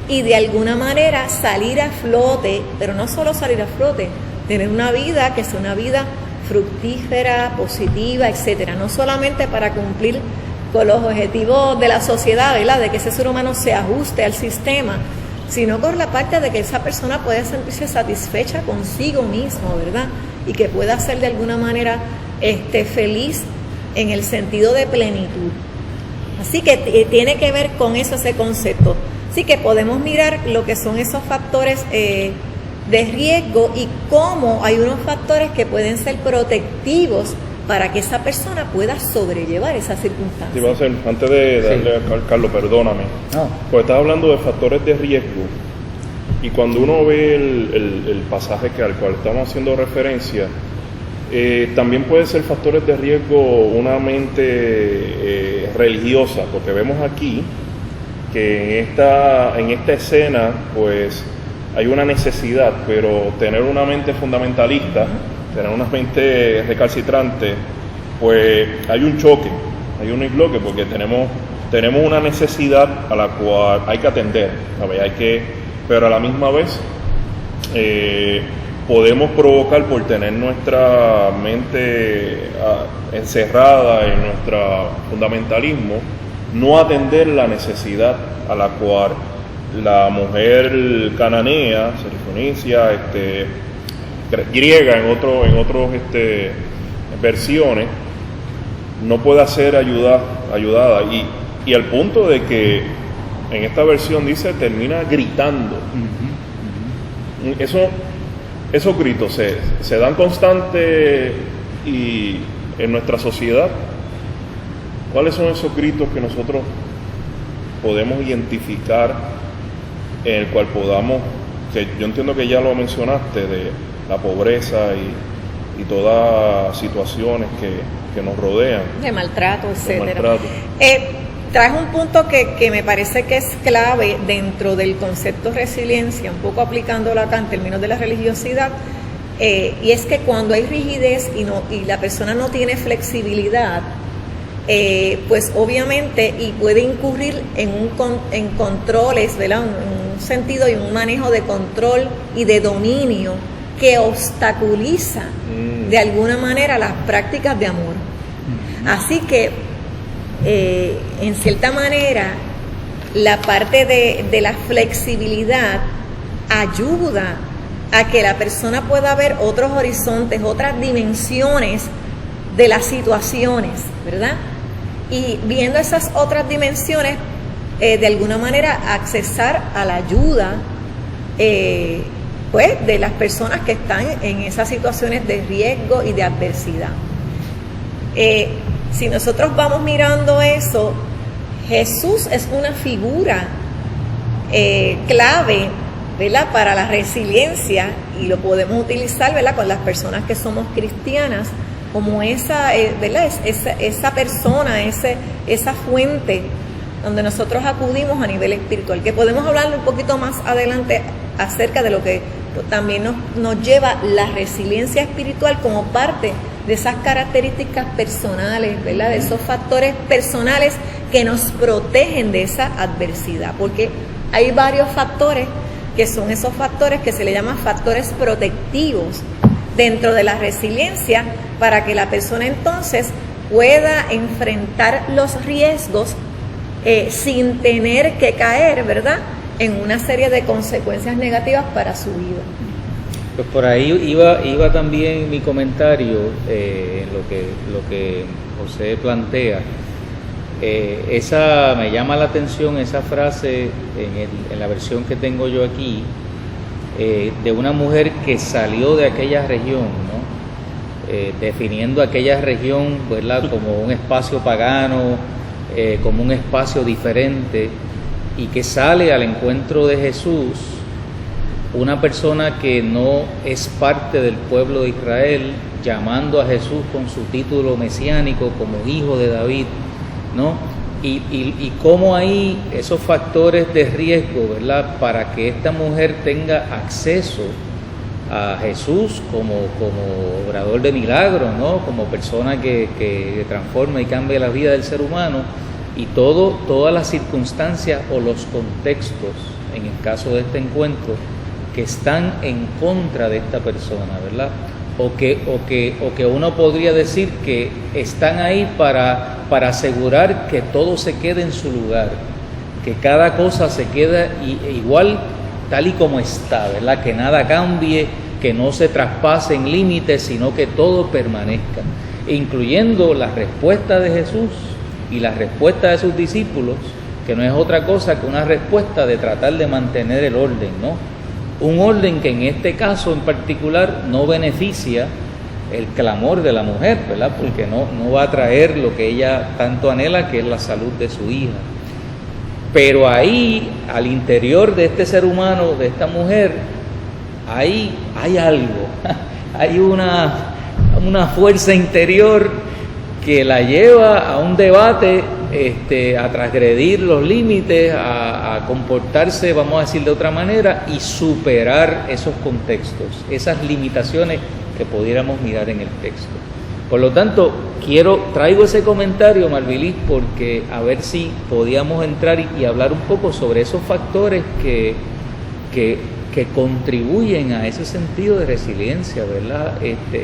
y de alguna manera salir a flote, pero no solo salir a flote, tener una vida que sea una vida fructífera, positiva, etcétera, no solamente para cumplir con los objetivos de la sociedad, ¿verdad?, de que ese ser humano se ajuste al sistema, sino por la parte de que esa persona pueda sentirse satisfecha consigo mismo, ¿verdad?, y que pueda ser de alguna manera feliz en el sentido de plenitud. Así que tiene que ver con eso, ese concepto. Así que podemos mirar lo que son esos factores de riesgo y cómo hay unos factores que pueden ser protectivos para que esa persona pueda sobrellevar esas circunstancias. Sí, va a ser, antes de darle a Carlos, perdóname, pues estás hablando de factores de riesgo, y cuando uno ve el pasaje al cual estamos haciendo referencia, también puede ser factores de riesgo una mente religiosa, porque vemos aquí que en esta escena pues hay una necesidad, pero tener una mente fundamentalista, tener una mente recalcitrante, pues hay un choque, hay un bloque, porque tenemos una necesidad a la cual hay que atender, ¿sabes? Pero a la misma vez podemos provocar, por tener nuestra mente encerrada en nuestro fundamentalismo, no atender la necesidad a la cual la mujer cananea, serifonicia, griega en otros versiones, no puede ser ayudada, y al punto de que en esta versión dice termina gritando. Esos gritos se dan constantes y en nuestra sociedad. ¿Cuáles son esos gritos que nosotros podemos identificar, en el cual podamos, que yo entiendo que ya lo mencionaste, de la pobreza y todas situaciones que nos rodean. De maltrato, etcétera. Maltrato. Traes un punto que me parece que es clave dentro del concepto resiliencia, un poco aplicándolo acá en términos de la religiosidad, y es que cuando hay rigidez y la persona no tiene flexibilidad, pues obviamente y puede incurrir en controles, ¿verdad? Un sentido y un manejo de control y de dominio que obstaculiza de alguna manera las prácticas de amor. Así que en cierta manera la parte de la flexibilidad ayuda a que la persona pueda ver otros horizontes, otras dimensiones de las situaciones, ¿verdad? Y viendo esas otras dimensiones, de alguna manera accesar a la ayuda pues de las personas que están en esas situaciones de riesgo y de adversidad. Si nosotros vamos mirando eso, Jesús es una figura clave, ¿verdad?, para la resiliencia, y lo podemos utilizar, ¿verdad?, con las personas que somos cristianas, como esa, ¿verdad?, esa persona, esa fuente donde nosotros acudimos a nivel espiritual, que podemos hablar un poquito más adelante acerca de lo que también nos lleva la resiliencia espiritual como parte de esas características personales, ¿verdad?, de esos factores personales que nos protegen de esa adversidad, porque hay varios factores que son esos factores que se le llaman factores protectivos dentro de la resiliencia, para que la persona entonces pueda enfrentar los riesgos sin tener que caer, ¿verdad?, en una serie de consecuencias negativas para su vida. Pues por ahí iba también mi comentario en lo que José plantea. Esa me llama la atención, esa frase en la versión que tengo yo aquí, de una mujer que salió de aquella región, ¿no? Definiendo aquella región, ¿verdad?, como un espacio pagano, como un espacio diferente, y que sale al encuentro de Jesús, una persona que no es parte del pueblo de Israel, llamando a Jesús con su título mesiánico como hijo de David, ¿no? Y cómo hay esos factores de riesgo, ¿verdad?, para que esta mujer tenga acceso a Jesús como obrador de milagros, ¿no?, como persona que transforma y cambia la vida del ser humano, y todas las circunstancias o los contextos, en el caso de este encuentro, que están en contra de esta persona, ¿verdad? O que uno podría decir que están ahí para asegurar que todo se quede en su lugar, que cada cosa se queda igual tal y como está, ¿verdad? Que nada cambie, que no se traspasen límites, sino que todo permanezca, incluyendo la respuesta de Jesús y la respuesta de sus discípulos, que no es otra cosa que una respuesta de tratar de mantener el orden, ¿no? Un orden que en este caso en particular no beneficia el clamor de la mujer, ¿verdad?, porque no va a traer lo que ella tanto anhela, que es la salud de su hija. Pero ahí, al interior de este ser humano, de esta mujer, hay algo, hay una fuerza interior que la lleva a un debate, a transgredir los límites, a comportarse, vamos a decir de otra manera, y superar esos contextos, esas limitaciones que pudiéramos mirar en el texto. Por lo tanto, traigo ese comentario, Marvilis, porque a ver si podíamos entrar y hablar un poco sobre esos factores que contribuyen a ese sentido de resiliencia, ¿verdad?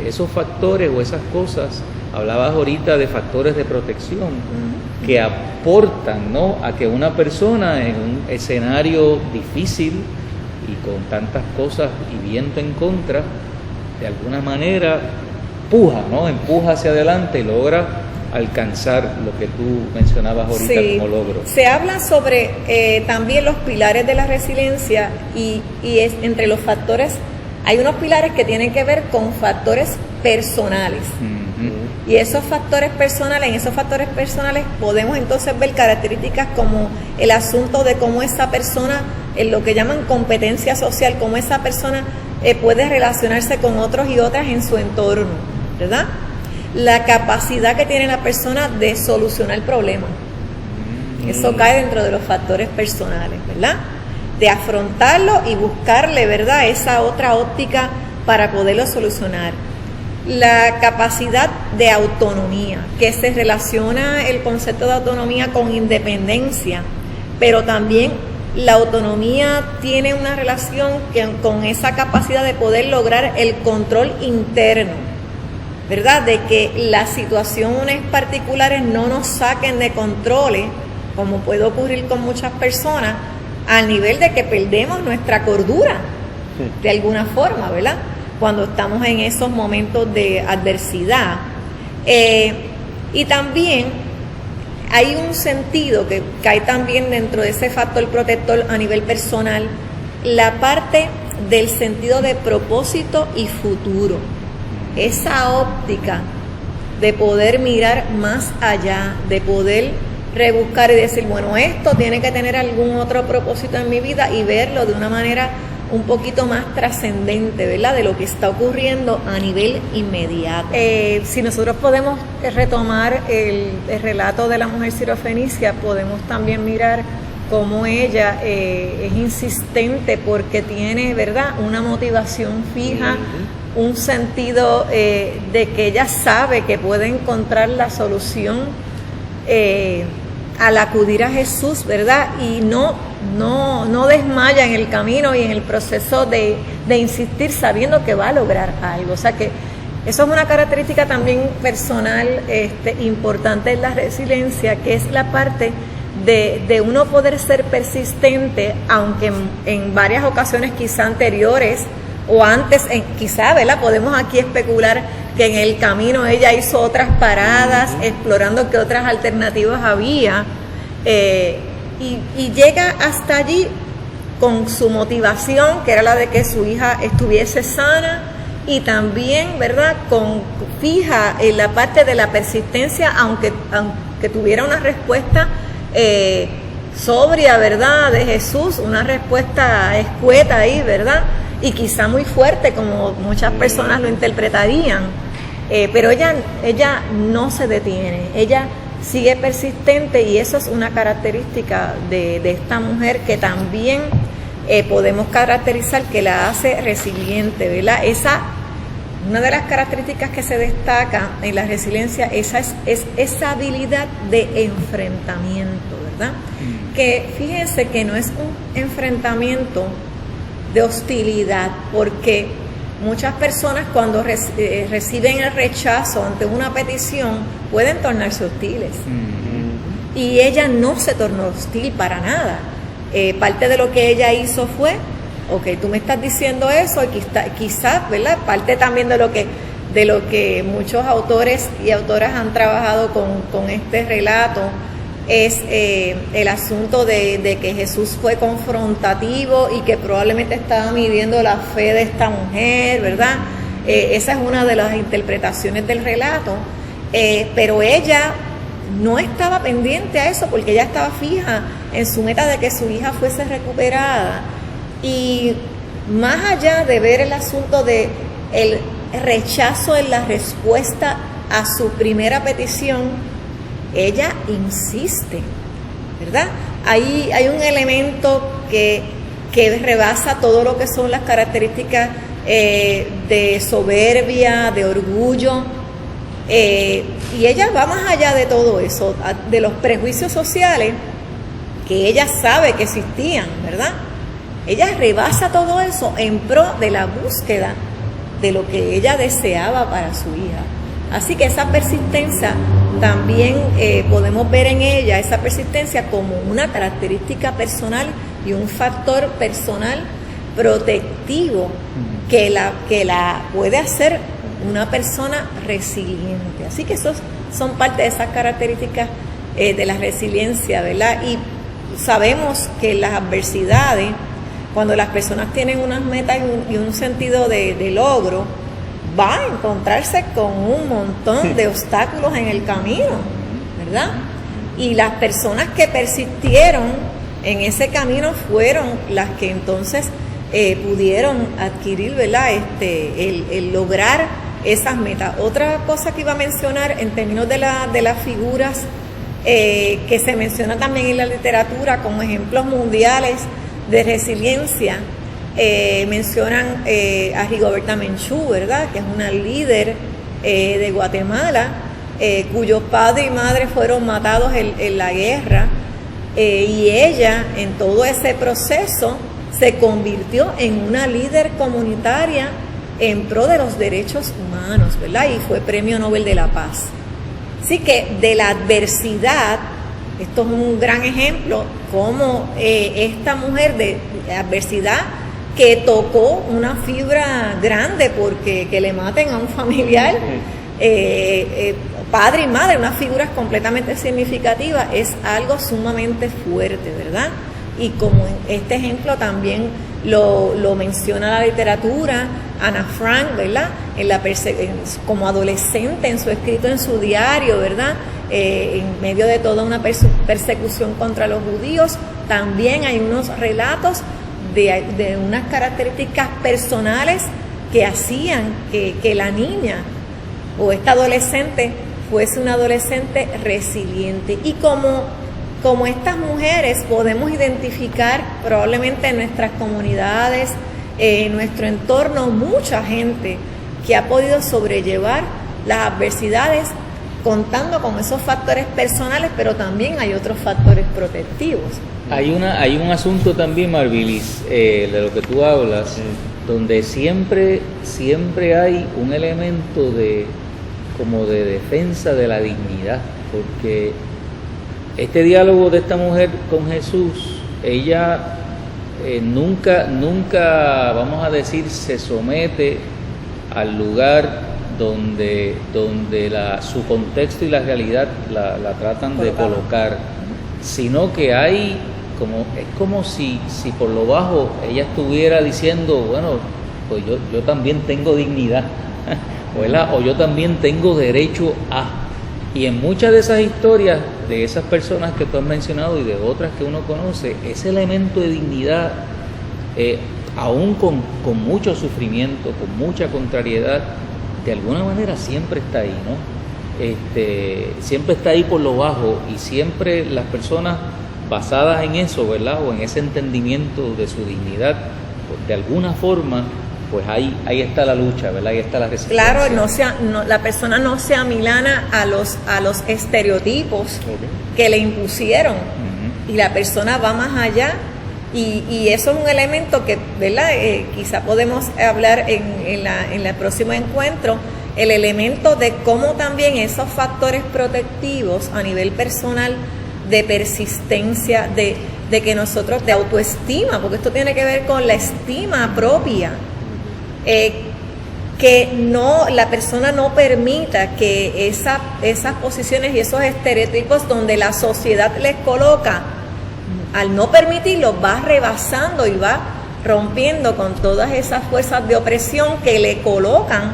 Esos factores o esas cosas, hablabas ahorita de factores de protección que aportan, ¿no?, a que una persona en un escenario difícil y con tantas cosas y viento en contra, de alguna manera empuja hacia adelante y logra alcanzar lo que tú mencionabas ahorita, sí, como logro. Se habla sobre también los pilares de la resiliencia y entre los factores hay unos pilares que tienen que ver con factores personales. Y en esos factores personales podemos entonces ver características como el asunto de cómo esa persona, en lo que llaman competencia social, cómo esa persona puede relacionarse con otros y otras en su entorno, ¿verdad? La capacidad que tiene la persona de solucionar problemas. Eso cae dentro de los factores personales, ¿verdad? De afrontarlo y buscarle, ¿verdad?, esa otra óptica para poderlo solucionar. La capacidad de autonomía, que se relaciona el concepto de autonomía con independencia, pero también la autonomía tiene una relación con esa capacidad de poder lograr el control interno, ¿verdad? De que las situaciones particulares no nos saquen de controles, como puede ocurrir con muchas personas, al nivel de que perdemos nuestra cordura, de alguna forma, ¿verdad? Cuando estamos en esos momentos de adversidad. Y también hay un sentido que cae también dentro de ese factor protector a nivel personal, la parte del sentido de propósito y futuro. Esa óptica de poder mirar más allá, de poder rebuscar y decir, bueno, esto tiene que tener algún otro propósito en mi vida y verlo de una manera un poquito más trascendente, ¿verdad?, de lo que está ocurriendo a nivel inmediato. Si nosotros podemos retomar el relato de la mujer sirofenicia, podemos también mirar cómo ella es insistente porque tiene, ¿verdad?, una motivación fija, un sentido de que ella sabe que puede encontrar la solución al acudir a Jesús, ¿verdad? Y no desmaya en el camino y en el proceso de insistir sabiendo que va a lograr algo. O sea que eso es una característica también personal importante en la resiliencia, que es la parte de uno poder ser persistente, aunque en varias ocasiones quizá anteriores o antes, quizá, ¿verdad?, podemos aquí especular que en el camino ella hizo otras paradas, explorando qué otras alternativas había, y llega hasta allí con su motivación, que era la de que su hija estuviese sana, y también, ¿verdad?, fija en la parte de la persistencia, aunque tuviera una respuesta sobria, ¿verdad?, de Jesús, una respuesta escueta ahí, ¿verdad?, y quizá muy fuerte, como muchas personas lo interpretarían, pero ella no se detiene, ella sigue persistente, y eso es una característica de esta mujer que también podemos caracterizar que la hace resiliente, ¿verdad? Una de las características que se destaca en la resiliencia es esa habilidad de enfrentamiento, ¿verdad? Que fíjense que no es un enfrentamiento de hostilidad, porque muchas personas cuando reciben el rechazo ante una petición pueden tornarse hostiles. Y ella no se tornó hostil para nada. Parte de lo que ella hizo fue, ok, tú me estás diciendo eso, y quizás, ¿verdad?, parte también de lo que muchos autores y autoras han trabajado con este relato es el asunto de que Jesús fue confrontativo y que probablemente estaba midiendo la fe de esta mujer, ¿verdad? Esa es una de las interpretaciones del relato, pero ella no estaba pendiente a eso porque ella estaba fija en su meta de que su hija fuese recuperada. Y más allá de ver el asunto de el rechazo en la respuesta a su primera petición, ella insiste, ¿verdad? Hay un elemento que rebasa todo lo que son las características de soberbia, de orgullo, y ella va más allá de todo eso, de los prejuicios sociales que ella sabe que existían, ¿verdad? Ella rebasa todo eso en pro de la búsqueda de lo que ella deseaba para su hija. Así que esa persistencia también podemos ver en ella, esa persistencia como una característica personal y un factor personal protectivo que la puede hacer una persona resiliente. Así que esos son parte de esas características de la resiliencia, ¿verdad? Y sabemos que las adversidades, cuando las personas tienen unas metas y un sentido de logro, va a encontrarse con un montón de obstáculos en el camino, ¿verdad? Y las personas que persistieron en ese camino fueron las que entonces pudieron adquirir, ¿verdad? El lograr esas metas. Otra cosa que iba a mencionar en términos de las figuras que se menciona también en la literatura como ejemplos mundiales de resiliencia, mencionan a Rigoberta Menchú, ¿verdad? Que es una líder de Guatemala, cuyos padre y madre fueron matados en la guerra, y ella en todo ese proceso se convirtió en una líder comunitaria en pro de los derechos humanos, ¿verdad? Y fue Premio Nobel de la Paz. Así que de la adversidad, esto es un gran ejemplo, como esta mujer de adversidad que tocó una fibra grande porque que le maten a un familiar, padre y madre, unas figuras completamente significativas, es algo sumamente fuerte, ¿verdad? Y como este ejemplo también lo menciona la literatura, Ana Frank, ¿verdad? Como adolescente, en su escrito en su diario, ¿verdad? En medio de toda una persecución contra los judíos, también hay unos relatos de unas características personales que hacían que la niña o esta adolescente fuese una adolescente resiliente. Y como estas mujeres podemos identificar probablemente en nuestras comunidades, en nuestro entorno, mucha gente que ha podido sobrellevar las adversidades contando con esos factores personales, pero también hay otros factores protectivos. Hay un asunto también, Marvilis, de lo que tú hablas, donde siempre hay un elemento como de defensa de la dignidad, porque este diálogo de esta mujer con Jesús, ella nunca, vamos a decir, se somete al lugar donde su contexto y la realidad la tratan de colocar, sino que es como si por lo bajo ella estuviera diciendo, bueno, pues yo también tengo dignidad, o yo también tengo derecho a. Y en muchas de esas historias, de esas personas que tú has mencionado y de otras que uno conoce, ese elemento de dignidad, aún con mucho sufrimiento, con mucha contrariedad, de alguna manera siempre está ahí, ¿no? Siempre está ahí por lo bajo, y siempre las personas basadas en eso, ¿verdad? O en ese entendimiento de su dignidad, pues de alguna forma, pues ahí está la lucha, ¿verdad? Ahí está la resistencia. Claro, la persona no se amilana a los estereotipos que le impusieron, y la persona va más allá, y eso es un elemento que, ¿verdad? Quizá podemos hablar en el próximo encuentro, el elemento de cómo también esos factores protectivos a nivel personal, de persistencia, de que nosotros, de autoestima, porque esto tiene que ver con la estima propia, que la persona no permita que esas posiciones y esos estereotipos donde la sociedad les coloca, al no permitirlo, va rebasando y va rompiendo con todas esas fuerzas de opresión que le colocan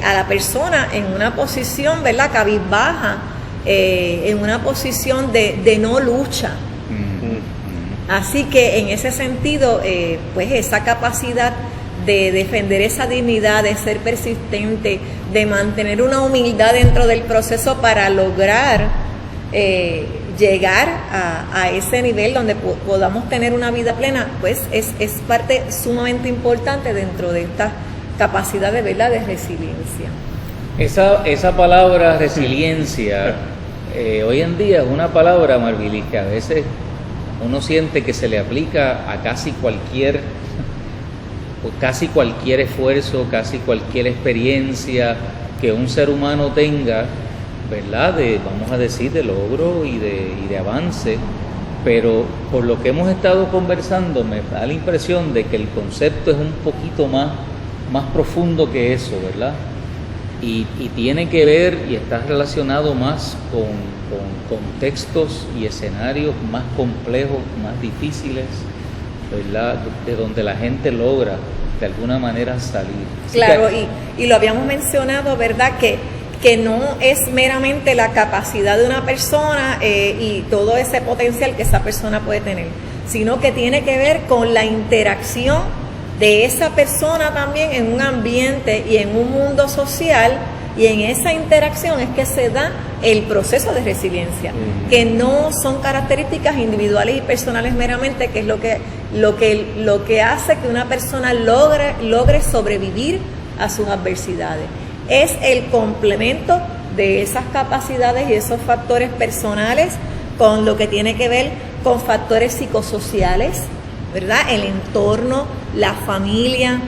a la persona en una posición, ¿verdad?, cabizbaja, en una posición de no lucha. Así que en ese sentido, pues esa capacidad de defender esa dignidad, de ser persistente, de mantener una humildad dentro del proceso para lograr llegar a ese nivel donde podamos tener una vida plena, pues es parte sumamente importante dentro de esta capacidad de, ¿verdad?, de resiliencia. Esa palabra resiliencia hoy en día es una palabra, Marvilis, que a veces uno siente que se le aplica a casi cualquier esfuerzo, casi cualquier experiencia que un ser humano tenga, ¿verdad? Vamos a decir, de logro y de avance, pero por lo que hemos estado conversando me da la impresión de que el concepto es un poquito más profundo que eso, ¿verdad? Y tiene que ver y está relacionado más con contextos y escenarios más complejos, más difíciles, ¿verdad?, de donde la gente logra de alguna manera salir. Claro, y lo habíamos mencionado, ¿verdad?, que no es meramente la capacidad de una persona y todo ese potencial que esa persona puede tener, sino que tiene que ver con la interacción de esa persona también en un ambiente y en un mundo social, y en esa interacción es que se da el proceso de resiliencia, que no son características individuales y personales meramente, que es lo que hace que una persona logre sobrevivir a sus adversidades. Es el complemento de esas capacidades y esos factores personales con lo que tiene que ver con factores psicosociales, ¿verdad? El entorno, la familia,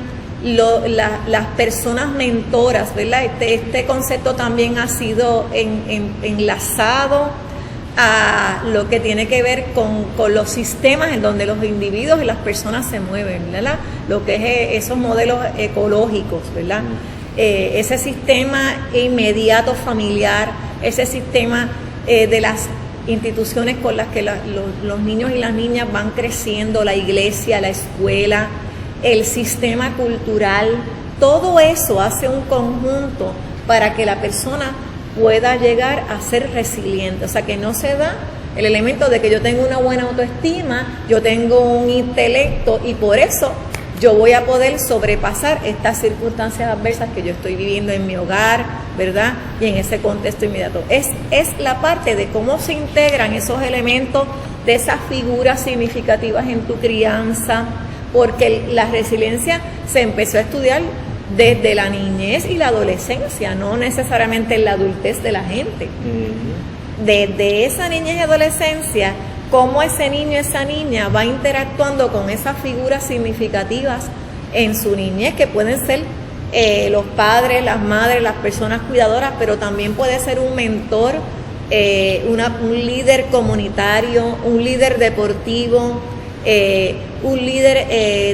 las personas mentoras, ¿verdad? Este concepto también ha sido enlazado a lo que tiene que ver con los sistemas en donde los individuos y las personas se mueven, ¿verdad? Lo que es esos modelos ecológicos, ¿verdad? Ese sistema inmediato familiar, ese sistema de las instituciones con las que los niños y las niñas van creciendo, la iglesia, la escuela, el sistema cultural, todo eso hace un conjunto para que la persona pueda llegar a ser resiliente. O sea, que no se da el elemento de que yo tengo una buena autoestima, yo tengo un intelecto y por eso yo voy a poder sobrepasar estas circunstancias adversas que yo estoy viviendo en mi hogar, ¿verdad? Y en ese contexto inmediato. Es la parte de cómo se integran esos elementos de esas figuras significativas en tu crianza, porque la resiliencia se empezó a estudiar desde la niñez y la adolescencia, no necesariamente en la adultez de la gente. Desde esa niñez y adolescencia, cómo ese niño y esa niña va interactuando con esas figuras significativas en su niñez, que pueden ser los padres, las madres, las personas cuidadoras, pero también puede ser un mentor, un líder comunitario, un líder deportivo, un líder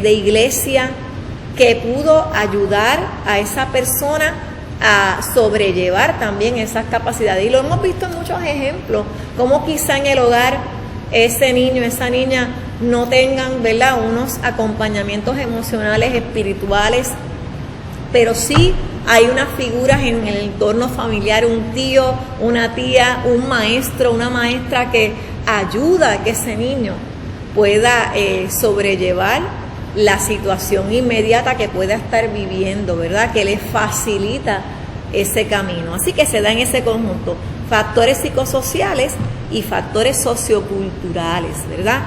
de iglesia que pudo ayudar a esa persona a sobrellevar también esas capacidades. Y lo hemos visto en muchos ejemplos, como quizá en el hogar ese niño, esa niña no tengan, ¿verdad?, unos acompañamientos emocionales, espirituales, pero sí hay unas figuras en el entorno familiar, un tío, una tía, un maestro, una maestra que ayuda a que ese niño pueda sobrellevar la situación inmediata que pueda estar viviendo, ¿verdad? Que le facilita ese camino. Así que se da en ese conjunto factores psicosociales y factores socioculturales, ¿verdad?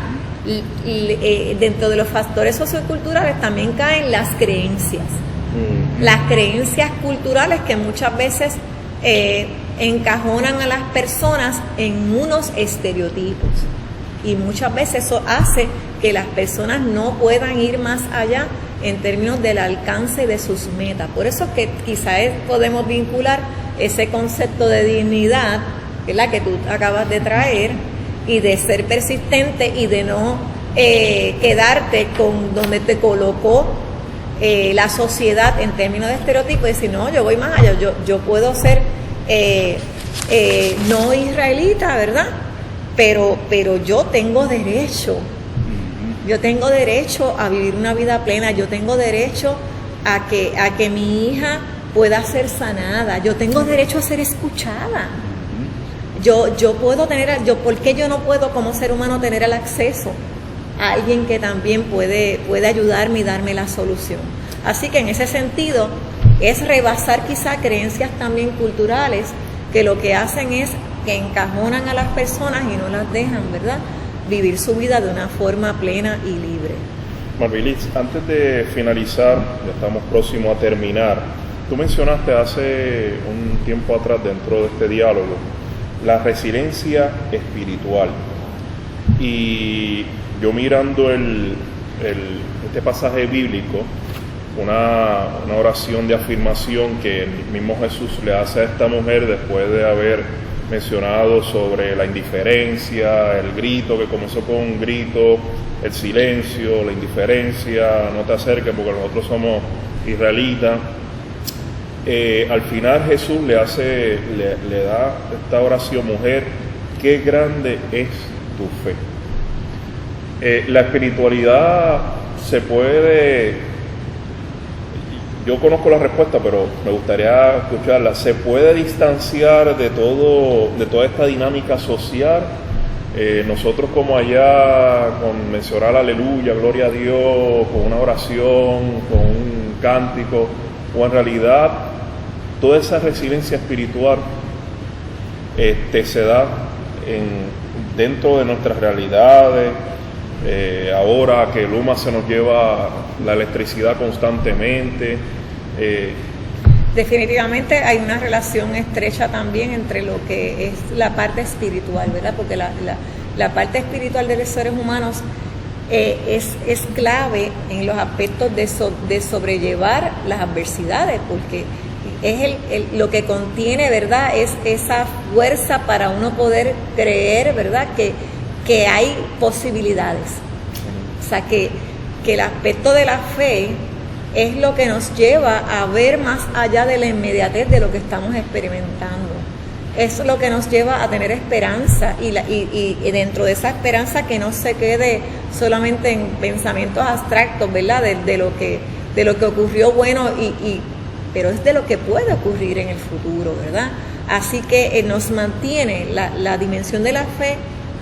Y dentro de los factores socioculturales también caen las creencias. Las creencias culturales que muchas veces encajonan a las personas en unos estereotipos. Y muchas veces eso hace que las personas no puedan ir más allá en términos del alcance de sus metas. Por eso es que quizás podemos vincular ese concepto de dignidad, ¿verdad?, que tú acabas de traer, y de ser persistente y de no quedarte con donde te colocó la sociedad en términos de estereotipos, y decir, no, yo voy más allá, yo puedo ser no israelita, ¿verdad? Pero yo tengo derecho a vivir una vida plena, yo tengo derecho a que mi hija pueda ser sanada, yo tengo derecho a ser escuchada, yo puedo tener, ¿por qué yo no puedo como ser humano tener el acceso a alguien que también puede ayudarme y darme la solución? Así que en ese sentido es rebasar quizá creencias también culturales que lo que hacen es que encajonan a las personas y no las dejan, ¿verdad?, vivir su vida de una forma plena y libre. Marvilis, antes de finalizar, ya estamos próximos a terminar, tú mencionaste hace un tiempo atrás dentro de este diálogo la resiliencia espiritual, y yo mirando este pasaje bíblico, una oración de afirmación que el mismo Jesús le hace a esta mujer después de haber mencionado sobre la indiferencia, el grito que comenzó con un grito, el silencio, la indiferencia, no te acerques porque nosotros somos israelitas. Al final Jesús le da esta oración: mujer, qué grande es tu fe. La espiritualidad se puede... Yo conozco la respuesta, pero me gustaría escucharla. ¿Se puede distanciar de toda esta dinámica social? nosotros como allá con mencionar aleluya, gloria a Dios, con una oración, con un cántico, o en realidad toda esa resiliencia espiritual se da dentro de nuestras realidades. Ahora que Luma se nos lleva la electricidad constantemente. Definitivamente hay una relación estrecha también entre lo que es la parte espiritual, ¿verdad? Porque la parte espiritual de los seres humanos es clave en los aspectos de sobrellevar las adversidades, porque es lo que contiene, ¿verdad? Es esa fuerza para uno poder creer, ¿verdad? Que hay posibilidades. O sea, que el aspecto de la fe es lo que nos lleva a ver más allá de la inmediatez de lo que estamos experimentando. Es lo que nos lleva a tener esperanza y dentro de esa esperanza que no se quede solamente en pensamientos abstractos, ¿verdad? De lo que ocurrió bueno, pero es de lo que puede ocurrir en el futuro, ¿verdad? Así que nos mantiene, la dimensión de la fe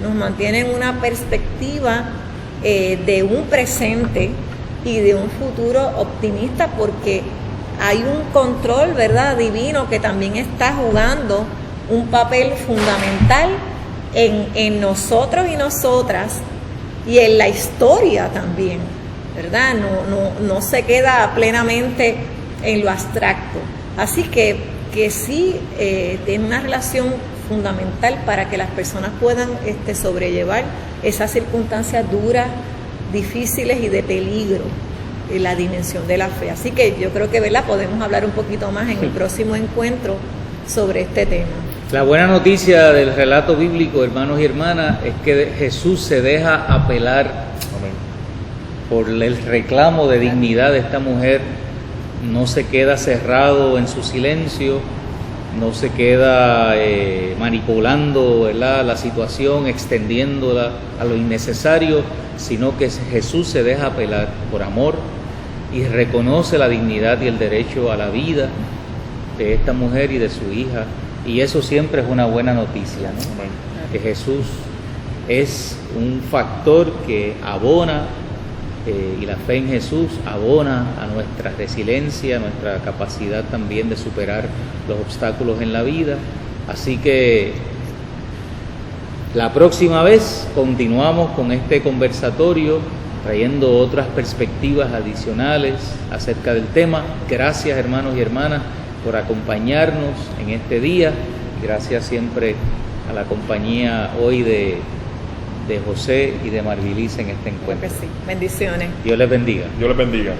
nos mantiene en una perspectiva de un presente y de un futuro optimista, porque hay un control, ¿verdad?, divino que también está jugando un papel fundamental en nosotros y nosotras y en la historia también, ¿verdad? No se queda plenamente en lo abstracto. Así que sí tiene una relación fundamental para que las personas puedan sobrellevar esas circunstancias duras, difíciles y de peligro, en la dimensión de la fe. Así que yo creo que, ¿verdad?, podemos hablar un poquito más en el próximo encuentro sobre este tema. La buena noticia del relato bíblico, hermanos y hermanas, es que Jesús se deja apelar por el reclamo de dignidad de esta mujer. No se queda cerrado en su silencio, no se queda manipulando, ¿verdad?, la situación, extendiéndola a lo innecesario, sino que Jesús se deja apelar por amor y reconoce la dignidad y el derecho a la vida de esta mujer y de su hija. Y eso siempre es una buena noticia, ¿no? Amén. Que Jesús es un factor que abona, y la fe en Jesús abona a nuestra resiliencia, a nuestra capacidad también de superar los obstáculos en la vida. Así que la próxima vez continuamos con este conversatorio, trayendo otras perspectivas adicionales acerca del tema. Gracias, hermanos y hermanas, por acompañarnos en este día. Gracias siempre a la compañía hoy de José y de Marvilisa en este encuentro. Creo que sí. Bendiciones. Dios les bendiga. Dios les bendiga.